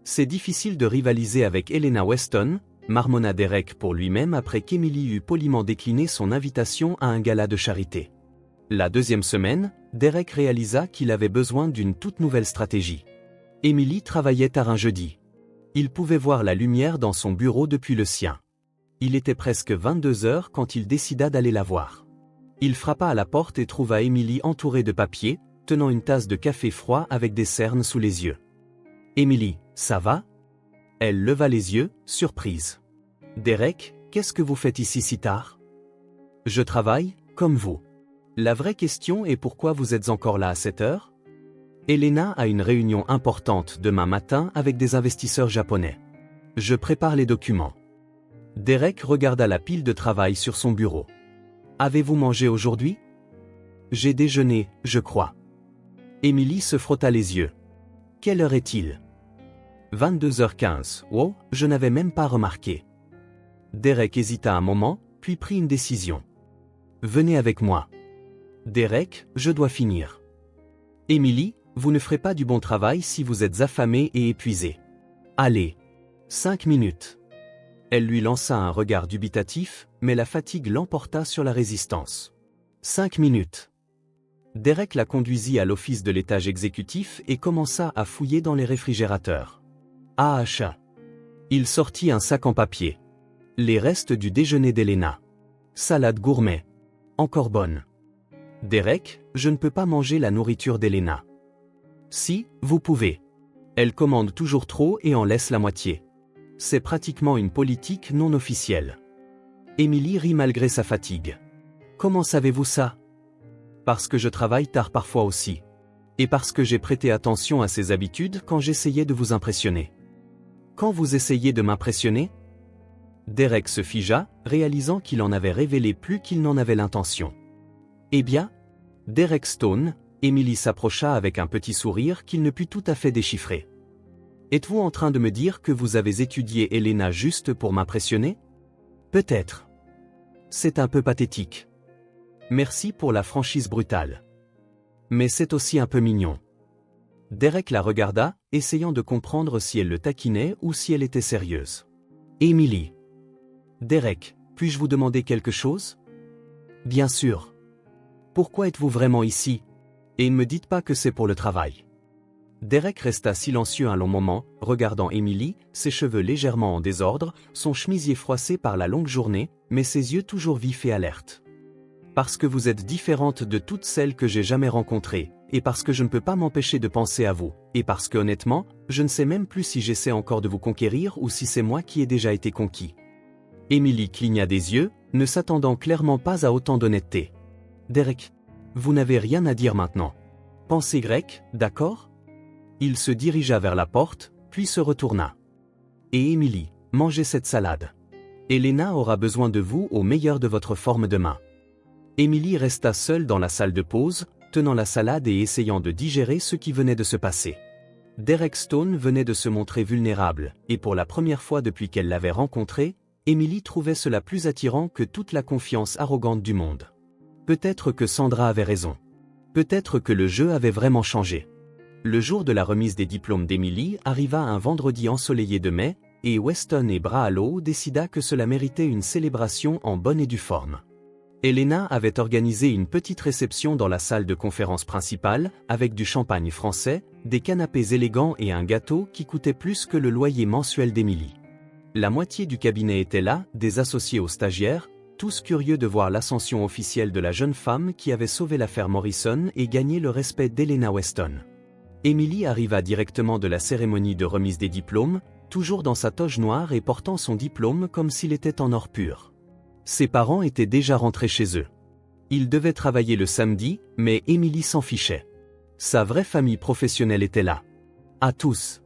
C'est difficile de rivaliser avec Elena Weston, marmonna Derek pour lui-même après qu'Emily eut poliment décliné son invitation à un gala de charité. La deuxième semaine, Derek réalisa qu'il avait besoin d'une toute nouvelle stratégie. Emily travaillait tard un jeudi. Il pouvait voir la lumière dans son bureau depuis le sien. Il était presque 22 heures quand il décida d'aller la voir. Il frappa à la porte et trouva Emily entourée de papier, tenant une tasse de café froid avec des cernes sous les yeux. « Emily, ça va ?» Elle leva les yeux, surprise. « Derek, qu'est-ce que vous faites ici si tard ?»« Je travaille, comme vous. La vraie question est pourquoi vous êtes encore là à cette heure ? Elena a une réunion importante demain matin avec des investisseurs japonais. Je prépare les documents. » Derek regarda la pile de travail sur son bureau. « Avez-vous mangé aujourd'hui ? » ? « J'ai déjeuné, je crois. » Emily se frotta les yeux. « Quelle heure est-il ? » 22h15. Oh, je n'avais même pas remarqué. Derek hésita un moment, puis prit une décision. « Venez avec moi. »« Derek, je dois finir. »« Emily, vous ne ferez pas du bon travail si vous êtes affamée et épuisée. Allez. 5 minutes. » Elle lui lança un regard dubitatif, mais la fatigue l'emporta sur la résistance. 5 minutes. Derek la conduisit à l'office de l'étage exécutif et commença à fouiller dans les réfrigérateurs. Achat. Il sortit un sac en papier. Les restes du déjeuner d'Elena. Salade gourmet. Encore bonne. Derek, je ne peux pas manger la nourriture d'Elena. Si, vous pouvez. Elle commande toujours trop et en laisse la moitié. C'est pratiquement une politique non officielle. Emily rit malgré sa fatigue. Comment savez-vous ça ? Parce que je travaille tard parfois aussi. Et parce que j'ai prêté attention à ses habitudes quand j'essayais de vous impressionner. Quand vous essayez de m'impressionner ? Derek se figea, réalisant qu'il en avait révélé plus qu'il n'en avait l'intention. Eh bien ? Derek Stone, Emily s'approcha avec un petit sourire qu'il ne put tout à fait déchiffrer. Êtes-vous en train de me dire que vous avez étudié Elena juste pour m'impressionner ? Peut-être. C'est un peu pathétique. Merci pour la franchise brutale. Mais c'est aussi un peu mignon. Derek la regarda, essayant de comprendre si elle le taquinait ou si elle était sérieuse. Emily. Derek, puis-je vous demander quelque chose ? Bien sûr. Pourquoi êtes-vous vraiment ici ? Et ne me dites pas que c'est pour le travail. Derek resta silencieux un long moment, regardant Emily, ses cheveux légèrement en désordre, son chemisier froissé par la longue journée, mais ses yeux toujours vifs et alertes. Parce que vous êtes différente de toutes celles que j'ai jamais rencontrées, et parce que je ne peux pas m'empêcher de penser à vous, et parce que honnêtement, je ne sais même plus si j'essaie encore de vous conquérir ou si c'est moi qui ai déjà été conquis. Emily cligna des yeux, ne s'attendant clairement pas à autant d'honnêteté. Derek, vous n'avez rien à dire maintenant. Pensez grec, d'accord ? Il se dirigea vers la porte, puis se retourna. Et Emily, mangez cette salade. Elena aura besoin de vous au meilleur de votre forme demain. Emily resta seule dans la salle de pause, tenant la salade et essayant de digérer ce qui venait de se passer. Derek Stone venait de se montrer vulnérable, et pour la première fois depuis qu'elle l'avait rencontré, Emily trouvait cela plus attirant que toute la confiance arrogante du monde. Peut-être que Sandra avait raison. Peut-être que le jeu avait vraiment changé. Le jour de la remise des diplômes d'Emily arriva un vendredi ensoleillé de mai, et Weston et Brahalo décida que cela méritait une célébration en bonne et due forme. Elena avait organisé une petite réception dans la salle de conférence principale, avec du champagne français, des canapés élégants et un gâteau qui coûtait plus que le loyer mensuel d'Emily. La moitié du cabinet était là, des associés aux stagiaires, tous curieux de voir l'ascension officielle de la jeune femme qui avait sauvé l'affaire Morrison et gagné le respect d'Elena Weston. Emily arriva directement de la cérémonie de remise des diplômes, toujours dans sa toge noire et portant son diplôme comme s'il était en or pur. Ses parents étaient déjà rentrés chez eux. Ils devaient travailler le samedi, mais Emily s'en fichait. Sa vraie famille professionnelle était là. À tous.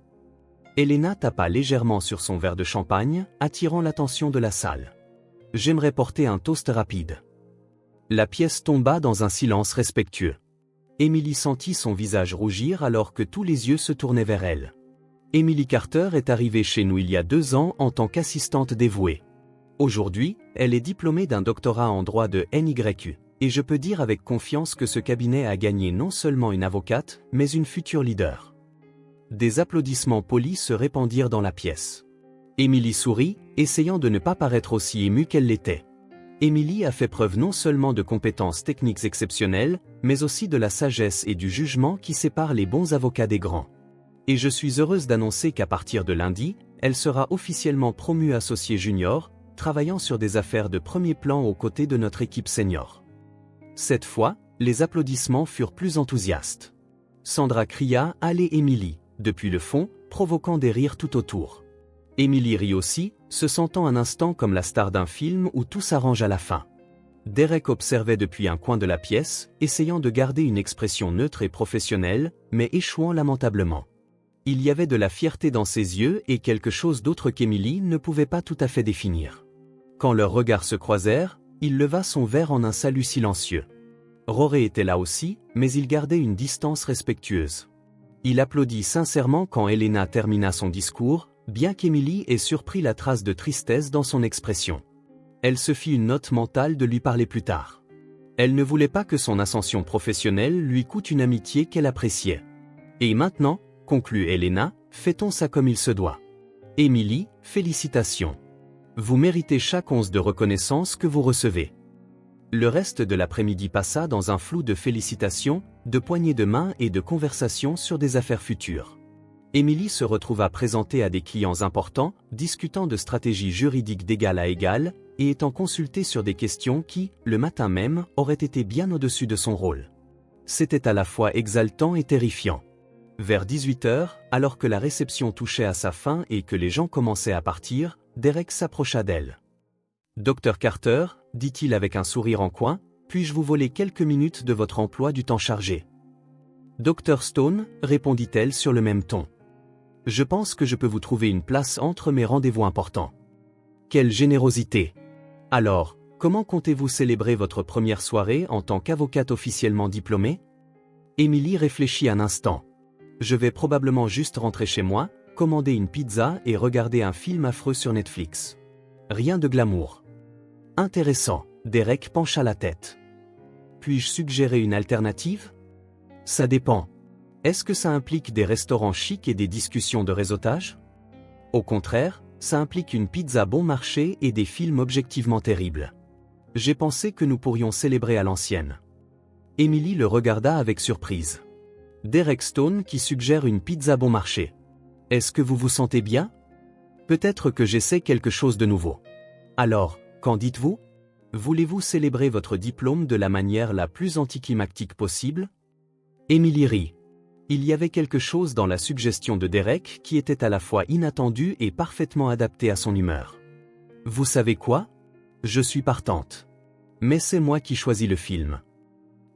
Elena tapa légèrement sur son verre de champagne, attirant l'attention de la salle. J'aimerais porter un toast rapide. La pièce tomba dans un silence respectueux. Emily sentit son visage rougir alors que tous les yeux se tournaient vers elle. Emily Carter est arrivée chez nous il y a 2 ans en tant qu'assistante dévouée. Aujourd'hui, elle est diplômée d'un doctorat en droit de NYU, et je peux dire avec confiance que ce cabinet a gagné non seulement une avocate, mais une future leader. Des applaudissements polis se répandirent dans la pièce. Emily sourit, essayant de ne pas paraître aussi émue qu'elle l'était. Emily a fait preuve non seulement de compétences techniques exceptionnelles, mais aussi de la sagesse et du jugement qui séparent les bons avocats des grands. Et je suis heureuse d'annoncer qu'à partir de lundi, elle sera officiellement promue associée junior, travaillant sur des affaires de premier plan aux côtés de notre équipe senior. Cette fois, les applaudissements furent plus enthousiastes. Sandra cria « Allez Emily !» depuis le fond, provoquant des rires tout autour. Emily rit aussi, se sentant un instant comme la star d'un film où tout s'arrange à la fin. Derek observait depuis un coin de la pièce, essayant de garder une expression neutre et professionnelle, mais échouant lamentablement. Il y avait de la fierté dans ses yeux et quelque chose d'autre qu'Emily ne pouvait pas tout à fait définir. Quand leurs regards se croisèrent, il leva son verre en un salut silencieux. Rory était là aussi, mais il gardait une distance respectueuse. Il applaudit sincèrement quand Elena termina son discours, bien qu'Emily ait surpris la trace de tristesse dans son expression. Elle se fit une note mentale de lui parler plus tard. Elle ne voulait pas que son ascension professionnelle lui coûte une amitié qu'elle appréciait. Et maintenant, conclut Elena, fêtons ça comme il se doit. Emily, félicitations. Vous méritez chaque once de reconnaissance que vous recevez. Le reste de l'après-midi passa dans un flou de félicitations, de poignées de main et de conversations sur des affaires futures. Emily se retrouva présentée à des clients importants, discutant de stratégies juridiques d'égal à égal, et étant consultée sur des questions qui, le matin même, auraient été bien au-dessus de son rôle. C'était à la fois exaltant et terrifiant. Vers 18h, alors que la réception touchait à sa fin et que les gens commençaient à partir, Derek s'approcha d'elle. « Dr Carter, dit-il avec un sourire en coin, puis-je vous voler quelques minutes de votre emploi du temps chargé ?»« Dr Stone, répondit-elle sur le même ton. Je pense que je peux vous trouver une place entre mes rendez-vous importants. » Quelle générosité! Alors, comment comptez-vous célébrer votre première soirée en tant qu'avocate officiellement diplômée? Emily réfléchit un instant. Je vais probablement juste rentrer chez moi, commander une pizza et regarder un film affreux sur Netflix. Rien de glamour. Intéressant, Derek pencha la tête. Puis-je suggérer une alternative? Ça dépend. Est-ce que ça implique des restaurants chics et des discussions de réseautage? Au contraire, ça implique une pizza bon marché et des films objectivement terribles. J'ai pensé que nous pourrions célébrer à l'ancienne. Emily le regarda avec surprise. Derek Stone qui suggère une pizza bon marché. Est-ce que vous vous sentez bien? Peut-être que j'essaie quelque chose de nouveau. Alors, qu'en dites-vous? Voulez-vous célébrer votre diplôme de la manière la plus anticlimactique possible? Emily rit. Il y avait quelque chose dans la suggestion de Derek qui était à la fois inattendu et parfaitement adapté à son humeur. Vous savez quoi? Je suis partante. Mais c'est moi qui choisis le film.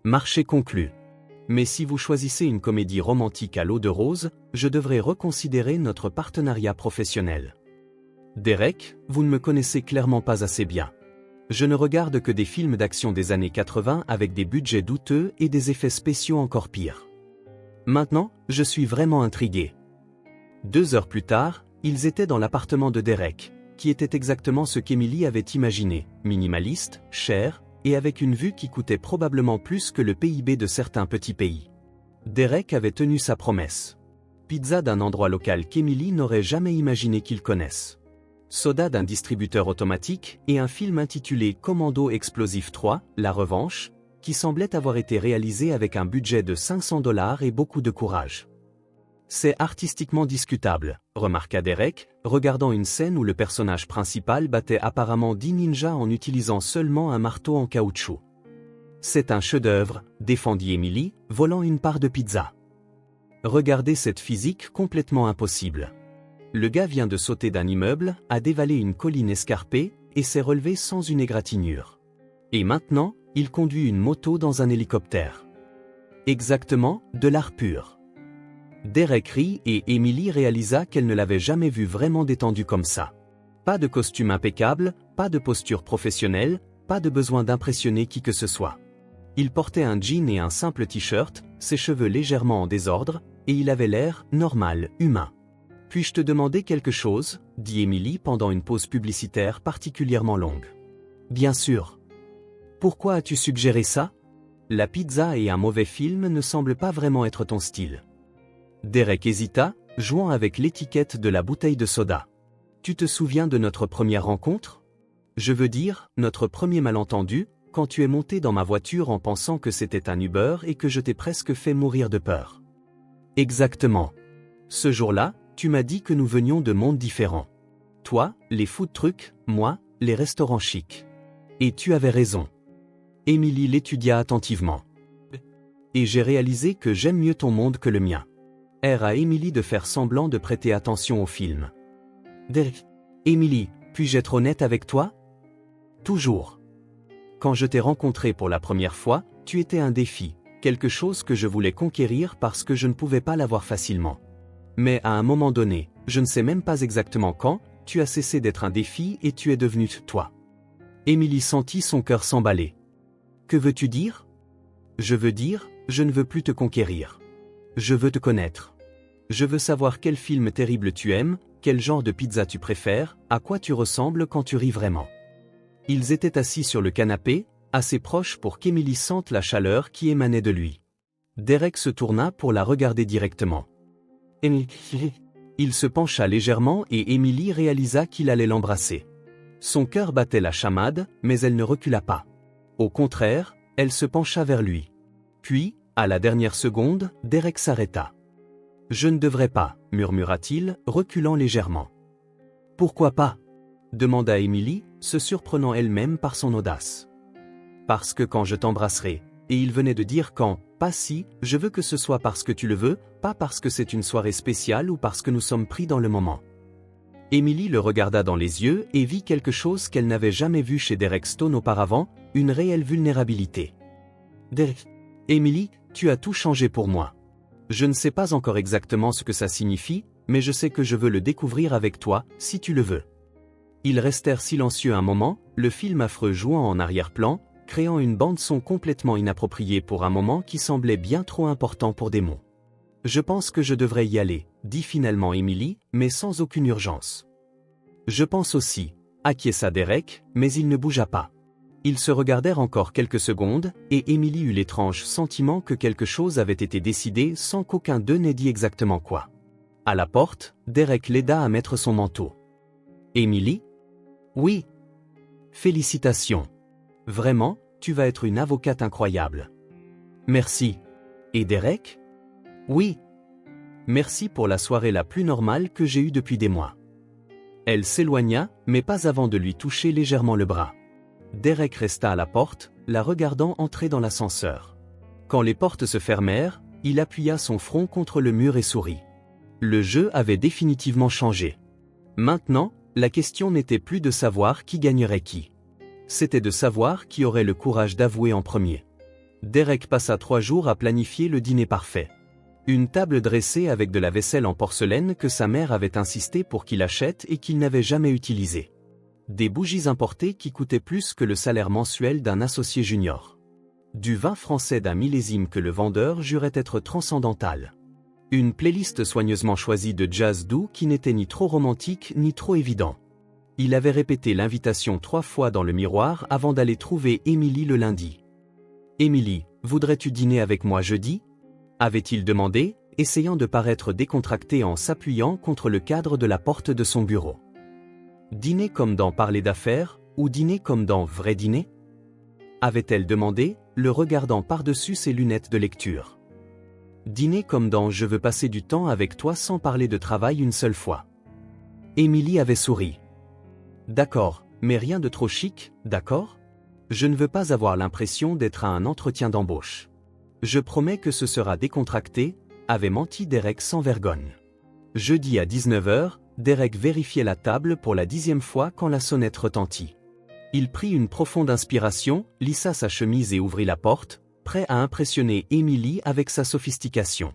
Marché conclu. Mais si vous choisissez une comédie romantique à l'eau de rose, je devrais reconsidérer notre partenariat professionnel. Derek, vous ne me connaissez clairement pas assez bien. Je ne regarde que des films d'action des années 80 avec des budgets douteux et des effets spéciaux encore pires. Maintenant, je suis vraiment intrigué. 2 heures plus tard, ils étaient dans l'appartement de Derek, qui était exactement ce qu'Emily avait imaginé, minimaliste, cher, et avec une vue qui coûtait probablement plus que le PIB de certains petits pays. Derek avait tenu sa promesse. Pizza d'un endroit local qu'Emily n'aurait jamais imaginé qu'il connaisse. Soda d'un distributeur automatique et un film intitulé Commando Explosif 3, La Revanche, qui semblait avoir été réalisé avec un budget de 500 $ et beaucoup de courage. C'est artistiquement discutable, remarqua Derek, regardant une scène où le personnage principal battait apparemment 10 ninjas en utilisant seulement un marteau en caoutchouc. C'est un chef-d'œuvre, défendit Emily, volant une part de pizza. Regardez cette physique complètement impossible. Le gars vient de sauter d'un immeuble, a dévalé une colline escarpée, et s'est relevé sans une égratignure. Et maintenant, il conduit une moto dans un hélicoptère. Exactement, de l'art pur. Derek rit et Emily réalisa qu'elle ne l'avait jamais vu vraiment détendu comme ça. Pas de costume impeccable, pas de posture professionnelle, pas de besoin d'impressionner qui que ce soit. Il portait un jean et un simple t-shirt, ses cheveux légèrement en désordre, et il avait l'air normal, humain. « Puis-je te demander quelque chose ?» dit Emily pendant une pause publicitaire particulièrement longue. « Bien sûr. Pourquoi as-tu suggéré ça ? La pizza et un mauvais film ne semblent pas vraiment être ton style. » Derek hésita, jouant avec l'étiquette de la bouteille de soda. « Tu te souviens de notre première rencontre ? Je veux dire, notre premier malentendu, quand tu es monté dans ma voiture en pensant que c'était un Uber et que je t'ai presque fait mourir de peur. » Exactement. Ce jour-là, tu m'as dit que nous venions de mondes différents. Toi, les food trucks, moi, les restaurants chics. Et tu avais raison. Emily l'étudia attentivement. Et j'ai réalisé que j'aime mieux ton monde que le mien. À Emily de faire semblant de prêter attention au film. Derek. Emily, puis-je être honnête avec toi ? Toujours. Quand je t'ai rencontré pour la première fois, tu étais un défi, quelque chose que je voulais conquérir parce que je ne pouvais pas l'avoir facilement. Mais à un moment donné, je ne sais même pas exactement quand, tu as cessé d'être un défi et tu es devenu toi. Emily sentit son cœur s'emballer. Que veux-tu dire ? Je veux dire, je ne veux plus te conquérir. Je veux te connaître. Je veux savoir quel film terrible tu aimes, quel genre de pizza tu préfères, à quoi tu ressembles quand tu ris vraiment. Ils étaient assis sur le canapé, assez proches pour qu'Emily sente la chaleur qui émanait de lui. Derek se tourna pour la regarder directement. Il se pencha légèrement et Emily réalisa qu'il allait l'embrasser. Son cœur battait la chamade, mais elle ne recula pas. Au contraire, elle se pencha vers lui. Puis, à la dernière seconde, Derek s'arrêta. « Je ne devrais pas, » murmura-t-il, reculant légèrement. « Pourquoi pas ?» demanda Emily, se surprenant elle-même par son audace. « Parce que quand je t'embrasserai, et il venait de dire quand, pas si, je veux que ce soit parce que tu le veux, pas parce que c'est une soirée spéciale ou parce que nous sommes pris dans le moment. » Emily le regarda dans les yeux et vit quelque chose qu'elle n'avait jamais vu chez Derek Stone auparavant, une réelle vulnérabilité. « Derek, Emily, tu as tout changé pour moi. Je ne sais pas encore exactement ce que ça signifie, mais je sais que je veux le découvrir avec toi, si tu le veux. » Ils restèrent silencieux un moment, le film affreux jouant en arrière-plan, créant une bande-son complètement inappropriée pour un moment qui semblait bien trop important pour des mots. « Je pense que je devrais y aller, » dit finalement Emily, mais sans aucune urgence. « Je pense aussi, » acquiesça Derek, mais il ne bougea pas. Ils se regardèrent encore quelques secondes, et Emily eut l'étrange sentiment que quelque chose avait été décidé sans qu'aucun d'eux n'ait dit exactement quoi. À la porte, Derek l'aida à mettre son manteau. « Emily ? » « Oui. »« Félicitations. Vraiment, tu vas être une avocate incroyable. »« Merci. »« Et Derek ? » ?»« Oui. »« Merci pour la soirée la plus normale que j'ai eue depuis des mois. » Elle s'éloigna, mais pas avant de lui toucher légèrement le bras. Derek resta à la porte, la regardant entrer dans l'ascenseur. Quand les portes se fermèrent, il appuya son front contre le mur et sourit. Le jeu avait définitivement changé. Maintenant, la question n'était plus de savoir qui gagnerait qui. C'était de savoir qui aurait le courage d'avouer en premier. Derek passa 3 jours à planifier le dîner parfait. Une table dressée avec de la vaisselle en porcelaine que sa mère avait insisté pour qu'il achète et qu'il n'avait jamais utilisée. Des bougies importées qui coûtaient plus que le salaire mensuel d'un associé junior. Du vin français d'un millésime que le vendeur jurait être transcendantal. Une playlist soigneusement choisie de jazz doux qui n'était ni trop romantique ni trop évident. Il avait répété l'invitation 3 fois dans le miroir avant d'aller trouver Emily le lundi. « Emily, voudrais-tu dîner avec moi jeudi ?» avait-il demandé, essayant de paraître décontracté en s'appuyant contre le cadre de la porte de son bureau. Dîner comme dans Parler d'affaires, ou dîner comme dans Vrai dîner? Avait-elle demandé, le regardant par-dessus ses lunettes de lecture. Dîner comme dans Je veux passer du temps avec toi sans parler de travail une seule fois. Émilie avait souri. D'accord, mais rien de trop chic, d'accord? Je ne veux pas avoir l'impression d'être à un entretien d'embauche. Je promets que ce sera décontracté, avait menti Derek sans vergogne. Jeudi à 19h, Derek vérifiait la table pour la 10e fois quand la sonnette retentit. Il prit une profonde inspiration, lissa sa chemise et ouvrit la porte, prêt à impressionner Émilie avec sa sophistication.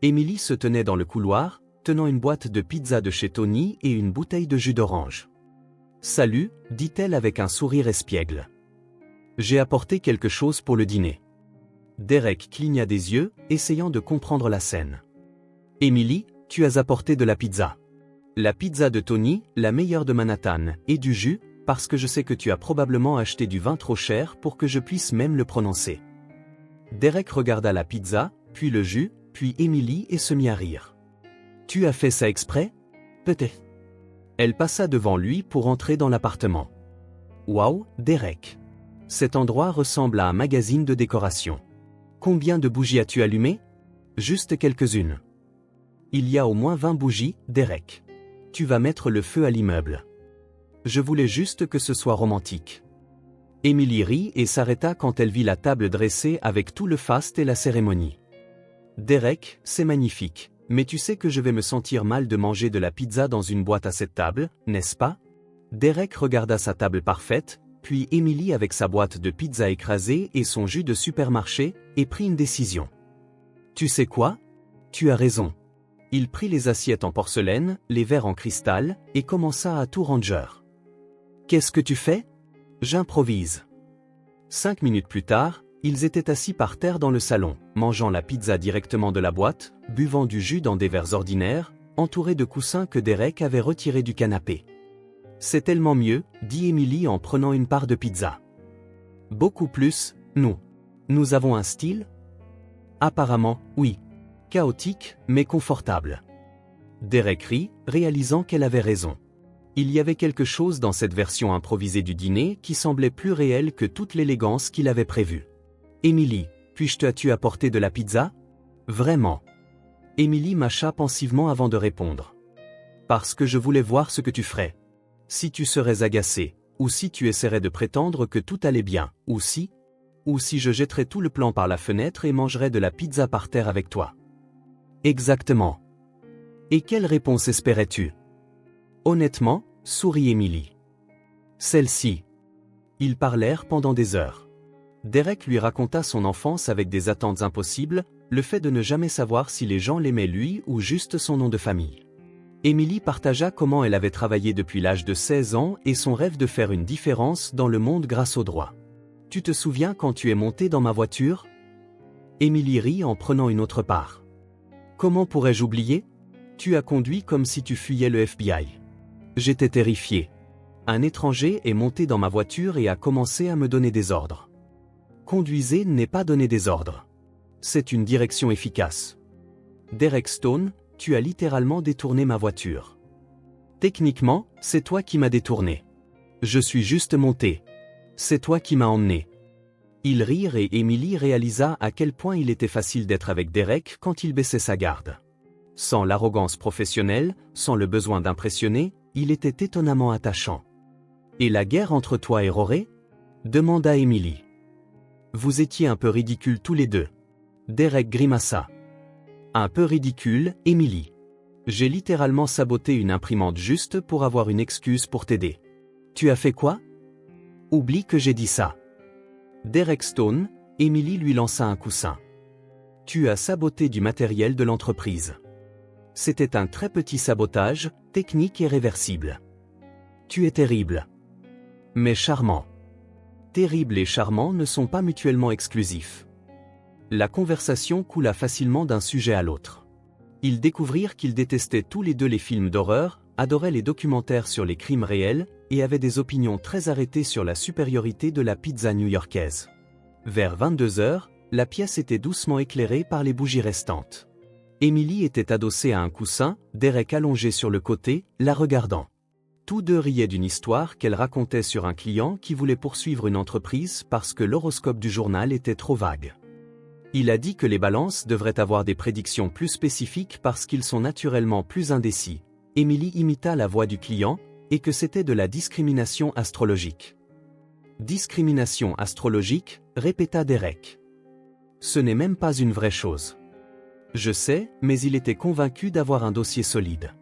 Émilie se tenait dans le couloir, tenant une boîte de pizza de chez Tony et une bouteille de jus d'orange. « Salut », dit-elle avec un sourire espiègle. « J'ai apporté quelque chose pour le dîner. » Derek cligna des yeux, essayant de comprendre la scène. « Émilie, tu as apporté de la pizza. La pizza de Tony, la meilleure de Manhattan, et du jus, parce que je sais que tu as probablement acheté du vin trop cher pour que je puisse même le prononcer. » Derek regarda la pizza, puis le jus, puis Émilie et se mit à rire. « Tu as fait ça exprès? Peut-être. » Elle passa devant lui pour entrer dans l'appartement. « Waouh, Derek. Cet endroit ressemble à un magazine de décoration. Combien de bougies as-tu allumées? » Juste quelques-unes. Il y a au moins 20 bougies, Derek. Tu vas mettre le feu à l'immeuble. Je voulais juste que ce soit romantique. Émilie rit et s'arrêta quand elle vit la table dressée avec tout le faste et la cérémonie. Derek, c'est magnifique, mais tu sais que je vais me sentir mal de manger de la pizza dans une boîte à cette table, n'est-ce pas? Derek regarda sa table parfaite, puis Émilie avec sa boîte de pizza écrasée et son jus de supermarché, et prit une décision. Tu sais quoi? Tu as raison. Il prit les assiettes en porcelaine, les verres en cristal, et commença à tout ranger. Qu'est-ce que tu fais? J'improvise. 5 minutes plus tard, ils étaient assis par terre dans le salon, mangeant la pizza directement de la boîte, buvant du jus dans des verres ordinaires, entourés de coussins que Derek avait retirés du canapé. C'est tellement mieux, dit Émilie en prenant une part de pizza. Beaucoup plus, nous. Nous avons un style? Apparemment, oui. Chaotique, mais confortable. Derek rit, réalisant qu'elle avait raison. Il y avait quelque chose dans cette version improvisée du dîner qui semblait plus réel que toute l'élégance qu'il avait prévue. Émilie, puis-je t'ai-tu apporté de la pizza? Vraiment. Émilie mâcha pensivement avant de répondre. Parce que je voulais voir ce que tu ferais. Si tu serais agacé, ou si tu essaierais de prétendre que tout allait bien, ou si je jetterais tout le plan par la fenêtre et mangerais de la pizza par terre avec toi. Exactement. Et quelle réponse espérais-tu? Honnêtement, sourit Émilie. Celle-ci. Ils parlèrent pendant des heures. Derek lui raconta son enfance avec des attentes impossibles, le fait de ne jamais savoir si les gens l'aimaient lui ou juste son nom de famille. Émilie partagea comment elle avait travaillé depuis l'âge de 16 ans et son rêve de faire une différence dans le monde grâce au droit. Tu te souviens quand tu es montée dans ma voiture? Émilie rit en prenant une autre part. Comment pourrais-je oublier? Tu as conduit comme si tu fuyais le FBI. J'étais terrifié. Un étranger est monté dans ma voiture et a commencé à me donner des ordres. Conduisez n'est pas donner des ordres. C'est une direction efficace. Derek Stone, tu as littéralement détourné ma voiture. Techniquement, c'est toi qui m'as détourné. Je suis juste monté. C'est toi qui m'as emmené. Ils rirent et Émilie réalisa à quel point il était facile d'être avec Derek quand il baissait sa garde. Sans l'arrogance professionnelle, sans le besoin d'impressionner, il était étonnamment attachant. « Et la guerre entre toi et Rory ?» demanda Émilie. « Vous étiez un peu ridicules tous les deux. » Derek grimaça. « Un peu ridicule, Émilie. J'ai littéralement saboté une imprimante juste pour avoir une excuse pour t'aider. Tu as fait quoi? Oublie que j'ai dit ça. » Derek Stone, Émilie lui lança un coussin. « Tu as saboté du matériel de l'entreprise. » C'était un très petit sabotage, technique et réversible. Tu es terrible. Mais charmant. Terrible et charmant ne sont pas mutuellement exclusifs. La conversation coula facilement d'un sujet à l'autre. Ils découvrirent qu'ils détestaient tous les deux les films d'horreur, adoraient les documentaires sur les crimes réels, et avaient des opinions très arrêtées sur la supériorité de la pizza new-yorkaise. Vers 22h, la pièce était doucement éclairée par les bougies restantes. Émilie était adossée à un coussin, Derek allongé sur le côté, la regardant. Tous deux riaient d'une histoire qu'elle racontait sur un client qui voulait poursuivre une entreprise parce que l'horoscope du journal était trop vague. Il a dit que les balances devraient avoir des prédictions plus spécifiques parce qu'ils sont naturellement plus indécis. Émilie imita la voix du client, et que c'était de la discrimination astrologique. Discrimination astrologique, répéta Derek. Ce n'est même pas une vraie chose. Je sais, mais il était convaincu d'avoir un dossier solide.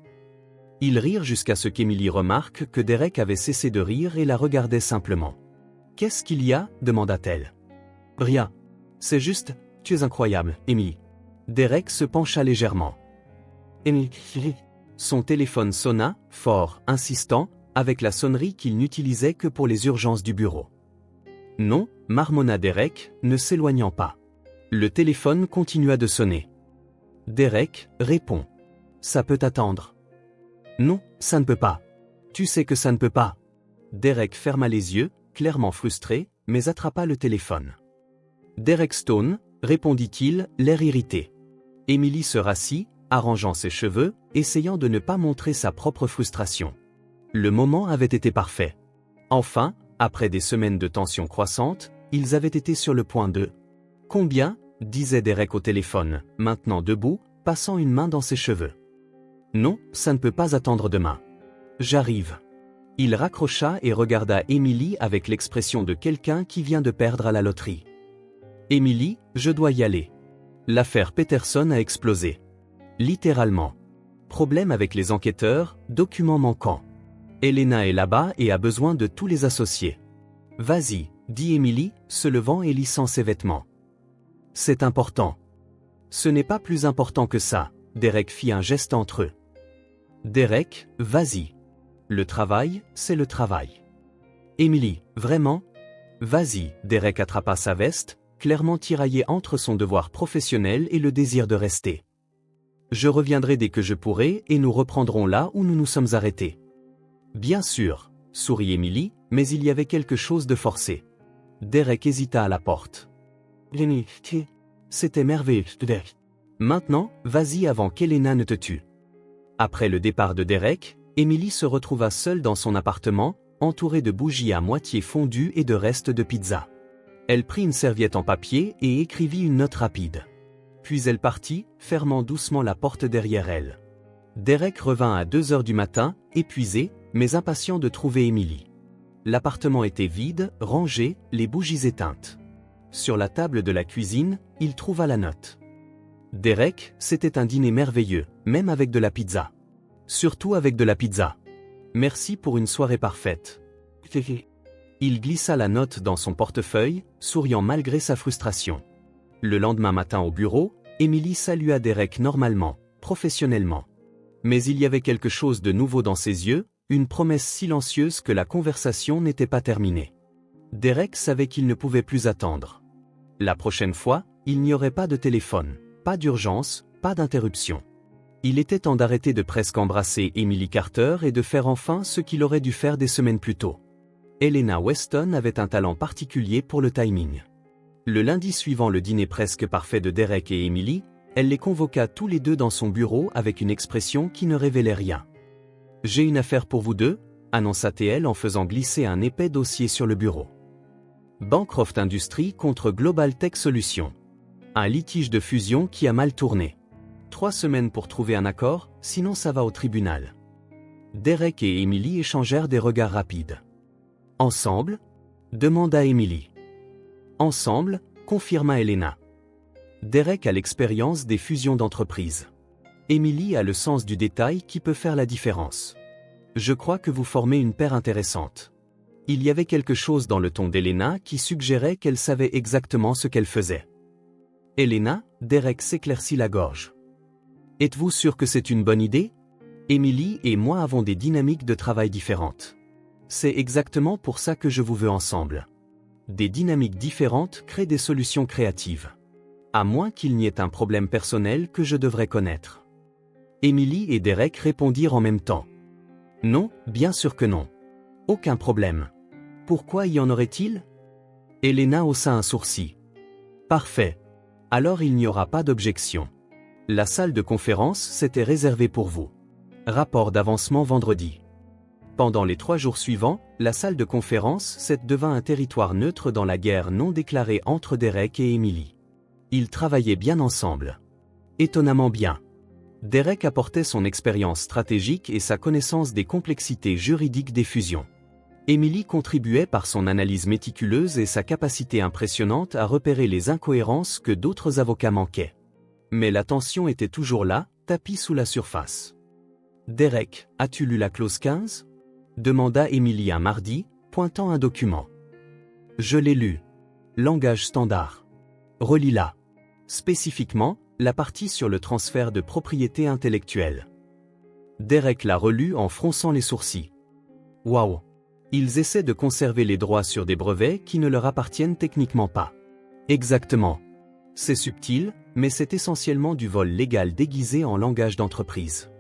Ils rirent jusqu'à ce qu'Émilie remarque que Derek avait cessé de rire et la regardait simplement. « Qu'est-ce qu'il y a » demanda-t-elle. « Rien. C'est juste, tu es incroyable, Émilie. » Derek se pencha légèrement. Émilie. Son téléphone sonna, fort, insistant, avec la sonnerie qu'il n'utilisait que pour les urgences du bureau. « Non » marmonna Derek, ne s'éloignant pas. Le téléphone continua de sonner. Derek, réponds. Ça peut attendre. Non, ça ne peut pas. Tu sais que ça ne peut pas. Derek ferma les yeux, clairement frustré, mais attrapa le téléphone. Derek Stone, répondit-il, l'air irrité. Émilie se rassit, arrangeant ses cheveux, essayant de ne pas montrer sa propre frustration. Le moment avait été parfait. Enfin, après des semaines de tension croissante, ils avaient été sur le point de... Combien ? Disait Derek au téléphone, maintenant debout, passant une main dans ses cheveux. Non, ça ne peut pas attendre demain. J'arrive. Il raccrocha et regarda Émilie avec l'expression de quelqu'un qui vient de perdre à la loterie. Émilie, je dois y aller. L'affaire Peterson a explosé. Littéralement. Problème avec les enquêteurs, documents manquants. Elena est là-bas et a besoin de tous les associés. Vas-y, dit Émilie, se levant et lissant ses vêtements. C'est important. Ce n'est pas plus important que ça, Derek fit un geste entre eux. Derek, vas-y. Le travail, c'est le travail. Émilie, vraiment ? Vas-y, Derek attrapa sa veste, clairement tiraillée entre son devoir professionnel et le désir de rester. Je reviendrai dès que je pourrai et nous reprendrons là où nous nous sommes arrêtés. Bien sûr, sourit Émilie, mais il y avait quelque chose de forcé. Derek hésita à la porte. C'était merveilleux, Derek. Maintenant, vas-y avant qu'Elena ne te tue. Après le départ de Derek, Émilie se retrouva seule dans son appartement, entourée de bougies à moitié fondues et de restes de pizza. Elle prit une serviette en papier et écrivit une note rapide. Puis elle partit, fermant doucement la porte derrière elle. Derek revint à 2 heures du matin, épuisé, mais impatient de trouver Émilie. L'appartement était vide, rangé, les bougies éteintes. Sur la table de la cuisine, il trouva la note. Derek, c'était un dîner merveilleux, même avec de la pizza. Surtout avec de la pizza. Merci pour une soirée parfaite. Il glissa la note dans son portefeuille, souriant malgré sa frustration. Le lendemain matin au bureau, Émilie salua Derek normalement, professionnellement. Mais il y avait quelque chose de nouveau dans ses yeux, une promesse silencieuse que la conversation n'était pas terminée. Derek savait qu'il ne pouvait plus attendre. La prochaine fois, il n'y aurait pas de téléphone, pas d'urgence, pas d'interruption. Il était temps d'arrêter de presque embrasser Emily Carter et de faire enfin ce qu'il aurait dû faire des semaines plus tôt. Elena Weston avait un talent particulier pour le timing. Le lundi suivant le dîner presque parfait de Derek et Emily, elle les convoqua tous les deux dans son bureau avec une expression qui ne révélait rien. « J'ai une affaire pour vous deux », annonça-t-elle en faisant glisser un épais dossier sur le bureau. Bancroft Industries contre Global Tech Solutions. Un litige de fusion qui a mal tourné. 3 semaines pour trouver un accord, sinon ça va au tribunal. Derek et Emily échangèrent des regards rapides. « Ensemble » demanda Emily. « Ensemble » confirma Elena. Derek a l'expérience des fusions d'entreprises. Emily a le sens du détail qui peut faire la différence. Je crois que vous formez une paire intéressante. Il y avait quelque chose dans le ton d'Elena qui suggérait qu'elle savait exactement ce qu'elle faisait. Elena, Derek s'éclaircit la gorge. Êtes-vous sûr que c'est une bonne idée ? Emily et moi avons des dynamiques de travail différentes. C'est exactement pour ça que je vous veux ensemble. Des dynamiques différentes créent des solutions créatives. À moins qu'il n'y ait un problème personnel que je devrais connaître. Emily et Derek répondirent en même temps. Non, bien sûr que non. Aucun problème. Pourquoi y en aurait-il ? Elena haussa un sourcil. Parfait. Alors il n'y aura pas d'objection. La salle de conférence s'était réservée pour vous. Rapport d'avancement vendredi. Pendant les 3 jours suivants, la salle de conférence devint un territoire neutre dans la guerre non déclarée entre Derek et Emily. Ils travaillaient bien ensemble. Étonnamment bien. Derek apportait son expérience stratégique et sa connaissance des complexités juridiques des fusions. Emily contribuait par son analyse méticuleuse et sa capacité impressionnante à repérer les incohérences que d'autres avocats manquaient. Mais la tension était toujours là, tapie sous la surface. « Derek, as-tu lu la clause 15 ?» demanda Emily un mardi, pointant un document. « Je l'ai lu. Langage standard. Relis-la. Spécifiquement, la partie sur le transfert de propriété intellectuelle. » Derek l'a relu en fronçant les sourcils. « Waouh! Ils essaient de conserver les droits sur des brevets qui ne leur appartiennent techniquement pas. » Exactement. C'est subtil, mais c'est essentiellement du vol légal déguisé en langage d'entreprise.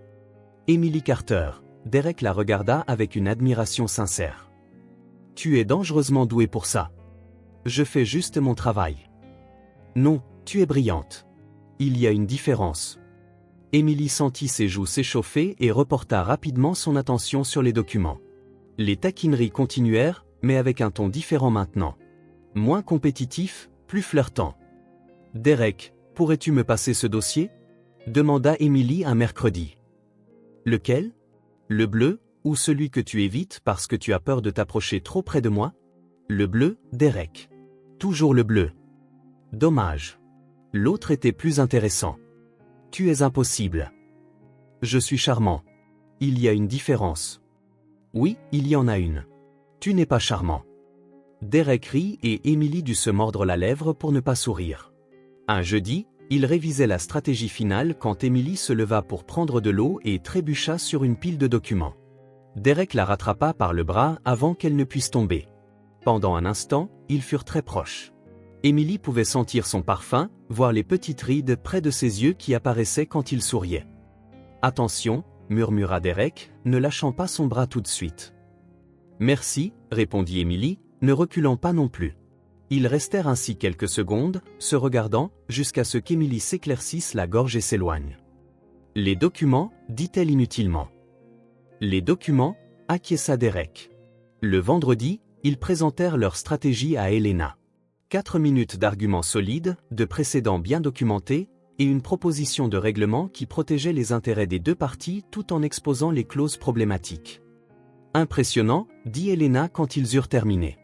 Emily Carter, Derek la regarda avec une admiration sincère. « Tu es dangereusement douée pour ça. Je fais juste mon travail. » « Non, tu es brillante. Il y a une différence. » Emily sentit ses joues s'échauffer et reporta rapidement son attention sur les documents. Les taquineries continuèrent, mais avec un ton différent maintenant. Moins compétitif, plus flirtant. « Derek, pourrais-tu me passer ce dossier ?» demanda Emily un mercredi. « Lequel ? Le bleu, ou celui que tu évites parce que tu as peur de t'approcher trop près de moi ? » Le bleu, Derek. Toujours le bleu. Dommage. L'autre était plus intéressant. Tu es impossible. Je suis charmant. Il y a une différence. Oui, il y en a une. Tu n'es pas charmant. Derek rit et Emily dut se mordre la lèvre pour ne pas sourire. Un jeudi, il révisait la stratégie finale quand Emily se leva pour prendre de l'eau et trébucha sur une pile de documents. Derek la rattrapa par le bras avant qu'elle ne puisse tomber. Pendant un instant, ils furent très proches. Emily pouvait sentir son parfum, voir les petites rides près de ses yeux qui apparaissaient quand il souriait. « Attention », murmura Derek, ne lâchant pas son bras tout de suite. « Merci », répondit Emily, ne reculant pas non plus. Ils restèrent ainsi quelques secondes, se regardant, jusqu'à ce qu'Emily s'éclaircisse la gorge et s'éloigne. « Les documents » dit-elle inutilement. « Les documents » acquiesça Derek. Le vendredi, ils présentèrent leur stratégie à Helena. 4 minutes d'arguments solides, de précédents bien documentés, et une proposition de règlement qui protégeait les intérêts des deux parties tout en exposant les clauses problématiques. Impressionnant, dit Helena quand ils eurent terminé.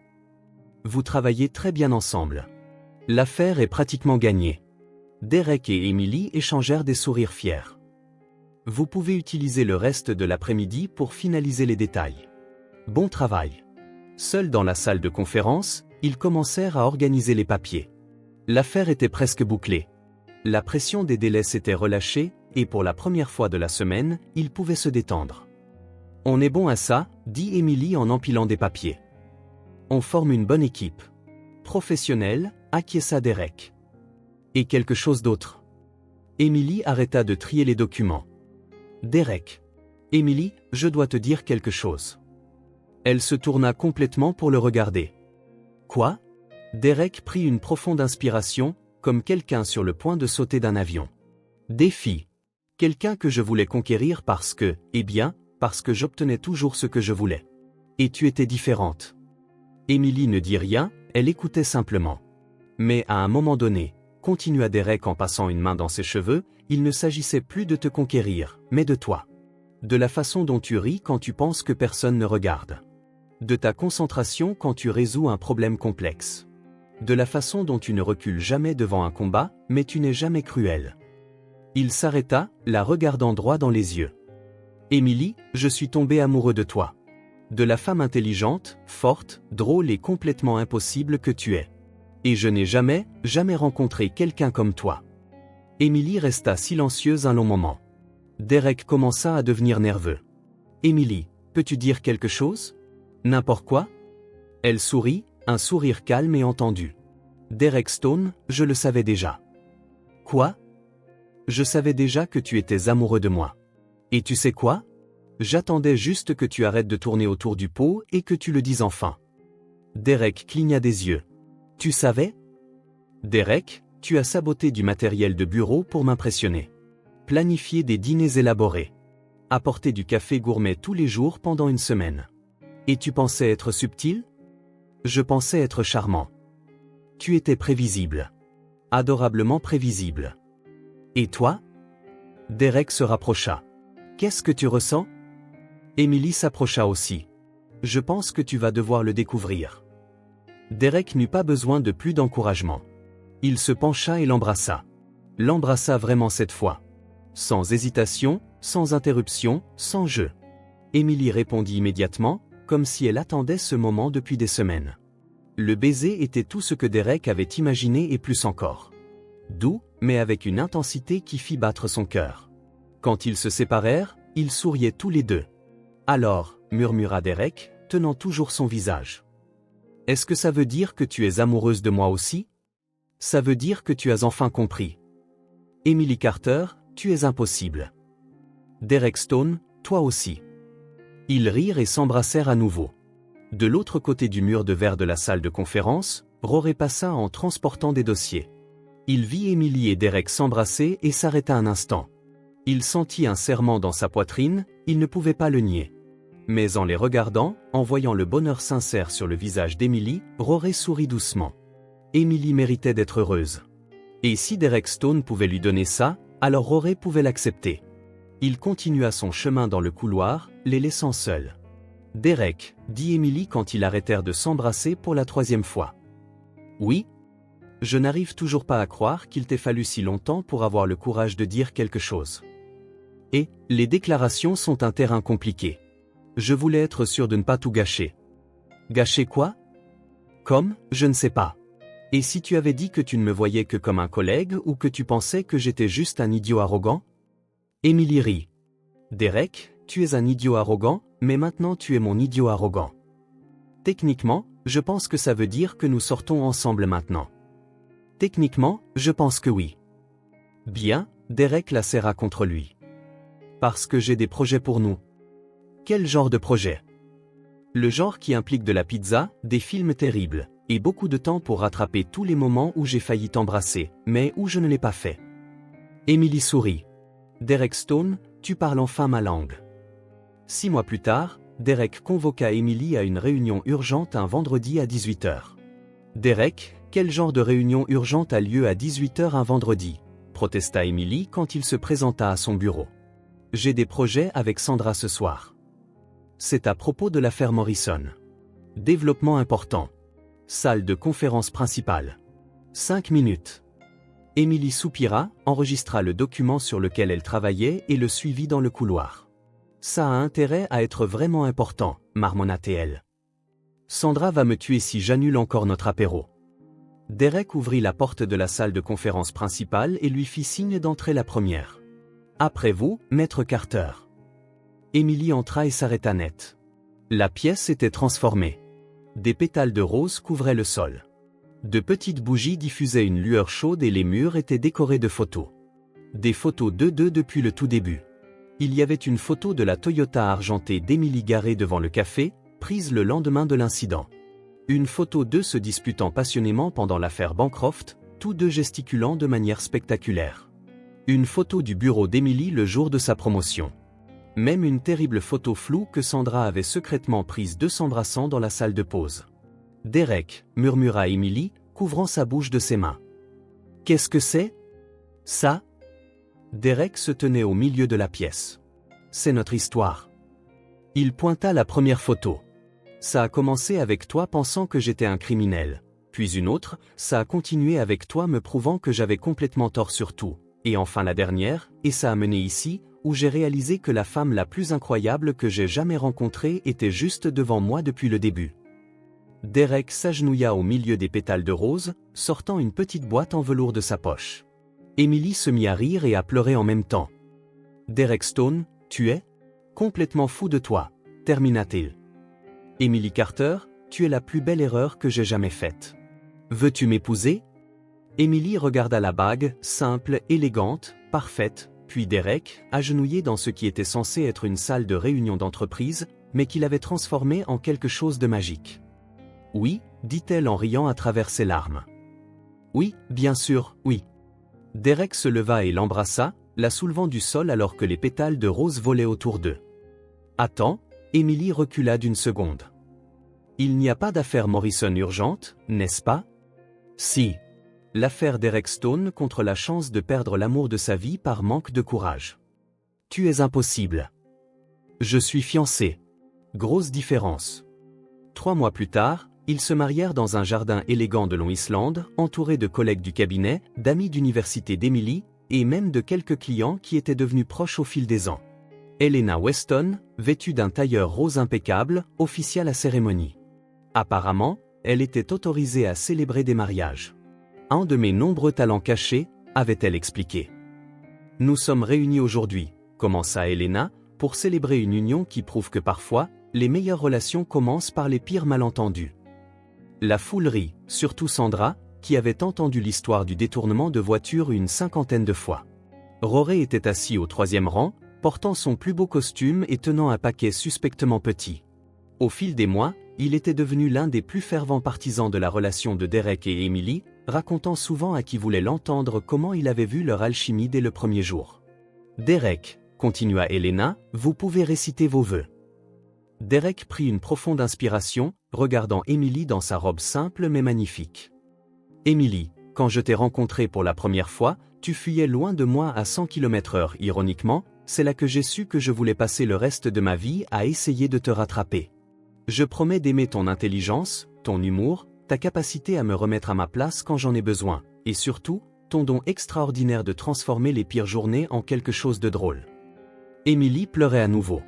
Vous travaillez très bien ensemble. L'affaire est pratiquement gagnée. Derek et Emily échangèrent des sourires fiers. Vous pouvez utiliser le reste de l'après-midi pour finaliser les détails. Bon travail. Seuls dans la salle de conférence, ils commencèrent à organiser les papiers. L'affaire était presque bouclée. La pression des délais s'était relâchée, et pour la première fois de la semaine, ils pouvaient se détendre. « On est bon à ça », dit Emily en empilant des papiers. « On forme une bonne équipe. Professionnelle », acquiesça Derek. « Et quelque chose d'autre ?» Emily arrêta de trier les documents. « Derek. Emily, je dois te dire quelque chose. » Elle se tourna complètement pour le regarder. Quoi ? Derek prit une profonde inspiration, comme quelqu'un sur le point de sauter d'un avion. Défi. Quelqu'un que je voulais conquérir parce que j'obtenais toujours ce que je voulais. Et tu étais différente. Emily ne dit rien, elle écoutait simplement. Mais à un moment donné, continua Derek en passant une main dans ses cheveux, il ne s'agissait plus de te conquérir, mais de toi. De la façon dont tu ris quand tu penses que personne ne regarde. De ta concentration quand tu résous un problème complexe. De la façon dont tu ne recules jamais devant un combat, mais tu n'es jamais cruel. Il s'arrêta, la regardant droit dans les yeux. Emily, je suis tombé amoureux de toi. De la femme intelligente, forte, drôle et complètement impossible que tu es. Et je n'ai jamais rencontré quelqu'un comme toi. Emily resta silencieuse un long moment. Derek commença à devenir nerveux. Emily, peux-tu dire quelque chose ? N'importe quoi ? Elle sourit, un sourire calme et entendu. Derek Stone, je le savais déjà. Quoi ? Je savais déjà que tu étais amoureux de moi. Et tu sais quoi ? J'attendais juste que tu arrêtes de tourner autour du pot et que tu le dises enfin. Derek cligna des yeux. Tu savais ? Derek, tu as saboté du matériel de bureau pour m'impressionner. Planifié des dîners élaborés. apporter du café gourmet tous les jours pendant une semaine. Et tu pensais être subtil? Je pensais être charmant. Tu étais prévisible. Adorablement prévisible. Et toi? Derek se rapprocha. Qu'est-ce que tu ressens? Emily s'approcha aussi. Je pense que tu vas devoir le découvrir. Derek n'eut pas besoin de plus d'encouragement. Il se pencha et l'embrassa. L'embrassa vraiment cette fois. Sans hésitation, sans interruption, sans jeu. Emily répondit immédiatement, comme si elle attendait ce moment depuis des semaines. Le baiser était tout ce que Derek avait imaginé et plus encore. Doux, mais avec une intensité qui fit battre son cœur. Quand ils se séparèrent, ils souriaient tous les deux. Alors, murmura Derek, tenant toujours son visage. Est-ce que ça veut dire que tu es amoureuse de moi aussi? Ça veut dire que tu as enfin compris. Emily Carter, tu es impossible. Derek Stone, toi aussi. Ils rirent et s'embrassèrent à nouveau. De l'autre côté du mur de verre de la salle de conférence, Rory passa en transportant des dossiers. Il vit Emily et Derek s'embrasser et s'arrêta un instant. Il sentit un serrement dans sa poitrine, il ne pouvait pas le nier. Mais en les regardant, en voyant le bonheur sincère sur le visage d'Emily, Rory sourit doucement. Emily méritait d'être heureuse. Et si Derek Stone pouvait lui donner ça, alors Rory pouvait l'accepter. Il continua son chemin dans le couloir, les laissant seuls. « Derek », dit Emily quand ils arrêtèrent de s'embrasser pour la 3e fois. « Oui ? Je n'arrive toujours pas à croire qu'il t'ait fallu si longtemps pour avoir le courage de dire quelque chose. Et, les déclarations sont un terrain compliqué. Je voulais être sûr de ne pas tout gâcher. » « Gâcher quoi ? Comme, je ne sais pas. Et si tu avais dit que tu ne me voyais que comme un collègue ou que tu pensais que j'étais juste un idiot arrogant ? Emily rit. Derek, tu es un idiot arrogant, mais maintenant tu es mon idiot arrogant. Techniquement, je pense que ça veut dire que nous sortons ensemble maintenant. Techniquement, je pense que oui. Bien, Derek la serra contre lui. Parce que j'ai des projets pour nous. Quel genre de projet ? Le genre qui implique de la pizza, des films terribles, et beaucoup de temps pour rattraper tous les moments où j'ai failli t'embrasser, mais où je ne l'ai pas fait. Emily sourit. Derek Stone, tu parles enfin ma langue. 6 mois plus tard, Derek convoqua Emily à une réunion urgente un vendredi à 18h. Derek, quel genre de réunion urgente a lieu à 18h un vendredi ? Protesta Emily quand il se présenta à son bureau. J'ai des projets avec Sandra ce soir. C'est à propos de l'affaire Morrison. Développement important. Salle de conférence principale. 5 minutes. Emily soupira, enregistra le document sur lequel elle travaillait et le suivit dans le couloir. Ça a intérêt à être vraiment important, marmonna-t-elle. Sandra va me tuer si j'annule encore notre apéro. Derek ouvrit la porte de la salle de conférence principale et lui fit signe d'entrer la première. Après vous, maître Carter. Emily entra et s'arrêta net. La pièce était transformée. Des pétales de rose couvraient le sol. De petites bougies diffusaient une lueur chaude et les murs étaient décorés de photos. Des photos d'eux depuis le tout début. Il y avait une photo de la Toyota argentée d'Emily garée devant le café, prise le lendemain de l'incident. Une photo d'eux se disputant passionnément pendant l'affaire Bancroft, tous deux gesticulant de manière spectaculaire. Une photo du bureau d'Emily le jour de sa promotion. Même une terrible photo floue que Sandra avait secrètement prise d'eux s'embrassant dans la salle de pause. Derek, murmura Emily, couvrant sa bouche de ses mains. Qu'est-ce que c'est ? Ça ? Derek se tenait au milieu de la pièce. C'est notre histoire. Il pointa la première photo. Ça a commencé avec toi pensant que j'étais un criminel. Puis une autre, ça a continué avec toi me prouvant que j'avais complètement tort sur tout. Et enfin la dernière, et ça a mené ici, où j'ai réalisé que la femme la plus incroyable que j'ai jamais rencontrée était juste devant moi depuis le début. Derek s'agenouilla au milieu des pétales de rose, sortant une petite boîte en velours de sa poche. Emily se mit à rire et à pleurer en même temps. Derek Stone, tu es complètement fou de toi, termina-t-il. Emily Carter, tu es la plus belle erreur que j'ai jamais faite. Veux-tu m'épouser ? Emily regarda la bague, simple, élégante, parfaite, puis Derek, agenouillé dans ce qui était censé être une salle de réunion d'entreprise, mais qu'il avait transformé en quelque chose de magique. Oui, dit-elle en riant à travers ses larmes. Oui, bien sûr, oui. Derek se leva et l'embrassa, la soulevant du sol alors que les pétales de rose volaient autour d'eux. Attends, Emily recula d'une seconde. Il n'y a pas d'affaire Morrison urgente, n'est-ce pas? Si. L'affaire Derek Stone contre la chance de perdre l'amour de sa vie par manque de courage. Tu es impossible. Je suis fiancé. Grosse différence. 3 mois plus tard, ils se marièrent dans un jardin élégant de Long Island, entourés de collègues du cabinet, d'amis d'université d'Emily, et même de quelques clients qui étaient devenus proches au fil des ans. Helena Weston, vêtue d'un tailleur rose impeccable, officia la cérémonie. Apparemment, elle était autorisée à célébrer des mariages. Un de mes nombreux talents cachés, avait-elle expliqué. Nous sommes réunis aujourd'hui, commença Helena, pour célébrer une union qui prouve que parfois, les meilleures relations commencent par les pires malentendus. La foule rit, surtout Sandra, qui avait entendu l'histoire du détournement de voiture une 50aine de fois. Rory était assis au 3e rang, portant son plus beau costume et tenant un paquet suspectement petit. Au fil des mois, il était devenu l'un des plus fervents partisans de la relation de Derek et Emily, racontant souvent à qui voulait l'entendre comment il avait vu leur alchimie dès le premier jour. Derek, continua Helena, vous pouvez réciter vos vœux. Derek prit une profonde inspiration, regardant Emily dans sa robe simple mais magnifique. Emily, quand je t'ai rencontrée pour la première fois, tu fuyais loin de moi à 100 km/h. Ironiquement, c'est là que j'ai su que je voulais passer le reste de ma vie à essayer de te rattraper. Je promets d'aimer ton intelligence, ton humour, ta capacité à me remettre à ma place quand j'en ai besoin, et surtout, ton don extraordinaire de transformer les pires journées en quelque chose de drôle. Emily pleurait à nouveau.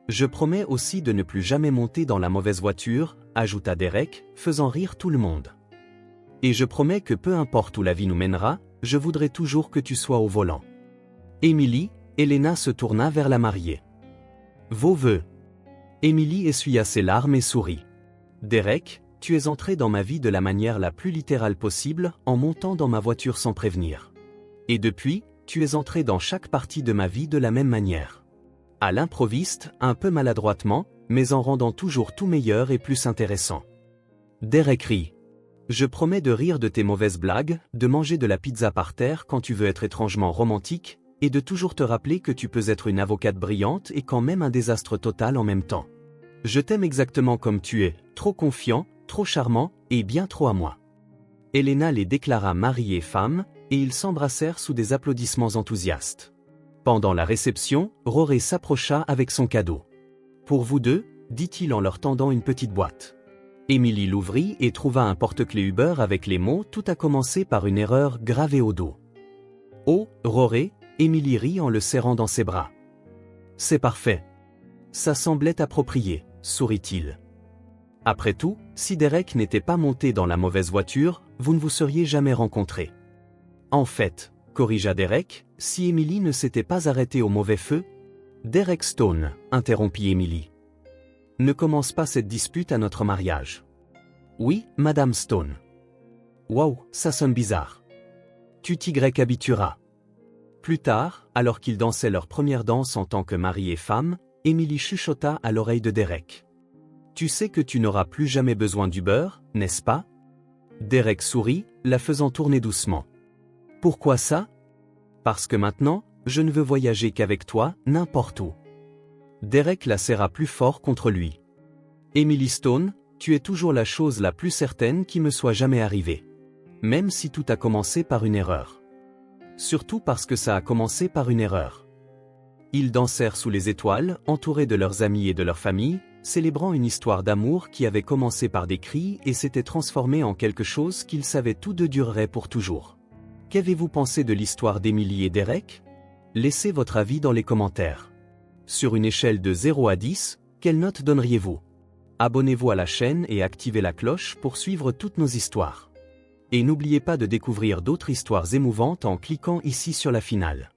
Je promets aussi de ne plus jamais monter dans la mauvaise voiture, ajouta Derek, faisant rire tout le monde. Et je promets que peu importe où la vie nous mènera, je voudrais toujours que tu sois au volant. Emily, Helena se tourna vers la mariée. Vos vœux. Emily essuya ses larmes et sourit. Derek, tu es entré dans ma vie de la manière la plus littérale possible, en montant dans ma voiture sans prévenir. Et depuis, tu es entré dans chaque partie de ma vie de la même manière. À l'improviste, un peu maladroitement, mais en rendant toujours tout meilleur et plus intéressant. Derek rit. Je promets de rire de tes mauvaises blagues, de manger de la pizza par terre quand tu veux être étrangement romantique, et de toujours te rappeler que tu peux être une avocate brillante et quand même un désastre total en même temps. Je t'aime exactement comme tu es, trop confiant, trop charmant, et bien trop à moi. Helena les déclara mari et femme, et ils s'embrassèrent sous des applaudissements enthousiastes. Pendant la réception, Rory s'approcha avec son cadeau. Pour vous deux, dit-il en leur tendant une petite boîte. Emily l'ouvrit et trouva un porte-clés Uber avec les mots « Tout a commencé par une erreur » gravée au dos. Oh, Rory, Emily rit en le serrant dans ses bras. C'est parfait. Ça semblait approprié, sourit-il. Après tout, si Derek n'était pas monté dans la mauvaise voiture, vous ne vous seriez jamais rencontrés. En fait, corrigea Derek, si Emily ne s'était pas arrêtée au mauvais feu. Derek Stone, interrompit Emily. Ne commence pas cette dispute à notre mariage. Oui, Madame Stone. Waouh, ça sonne bizarre. Tu t'y habitueras. Plus tard, alors qu'ils dansaient leur première danse en tant que mari et femme, Emily chuchota à l'oreille de Derek. Tu sais que tu n'auras plus jamais besoin d'Uber, n'est-ce pas? Derek sourit, la faisant tourner doucement. Pourquoi ça? Parce que maintenant, je ne veux voyager qu'avec toi, n'importe où. Derek la serra plus fort contre lui. Emily Stone, tu es toujours la chose la plus certaine qui me soit jamais arrivée. Même si tout a commencé par une erreur. Surtout parce que ça a commencé par une erreur. Ils dansèrent sous les étoiles, entourés de leurs amis et de leur famille, célébrant une histoire d'amour qui avait commencé par des cris et s'était transformée en quelque chose qu'ils savaient tous deux durerait pour toujours. Qu'avez-vous pensé de l'histoire d'Emily et Derek? Laissez votre avis dans les commentaires. Sur une échelle de 0 à 10, quelle note donneriez-vous? Abonnez-vous à la chaîne et activez la cloche pour suivre toutes nos histoires. Et n'oubliez pas de découvrir d'autres histoires émouvantes en cliquant ici sur la finale.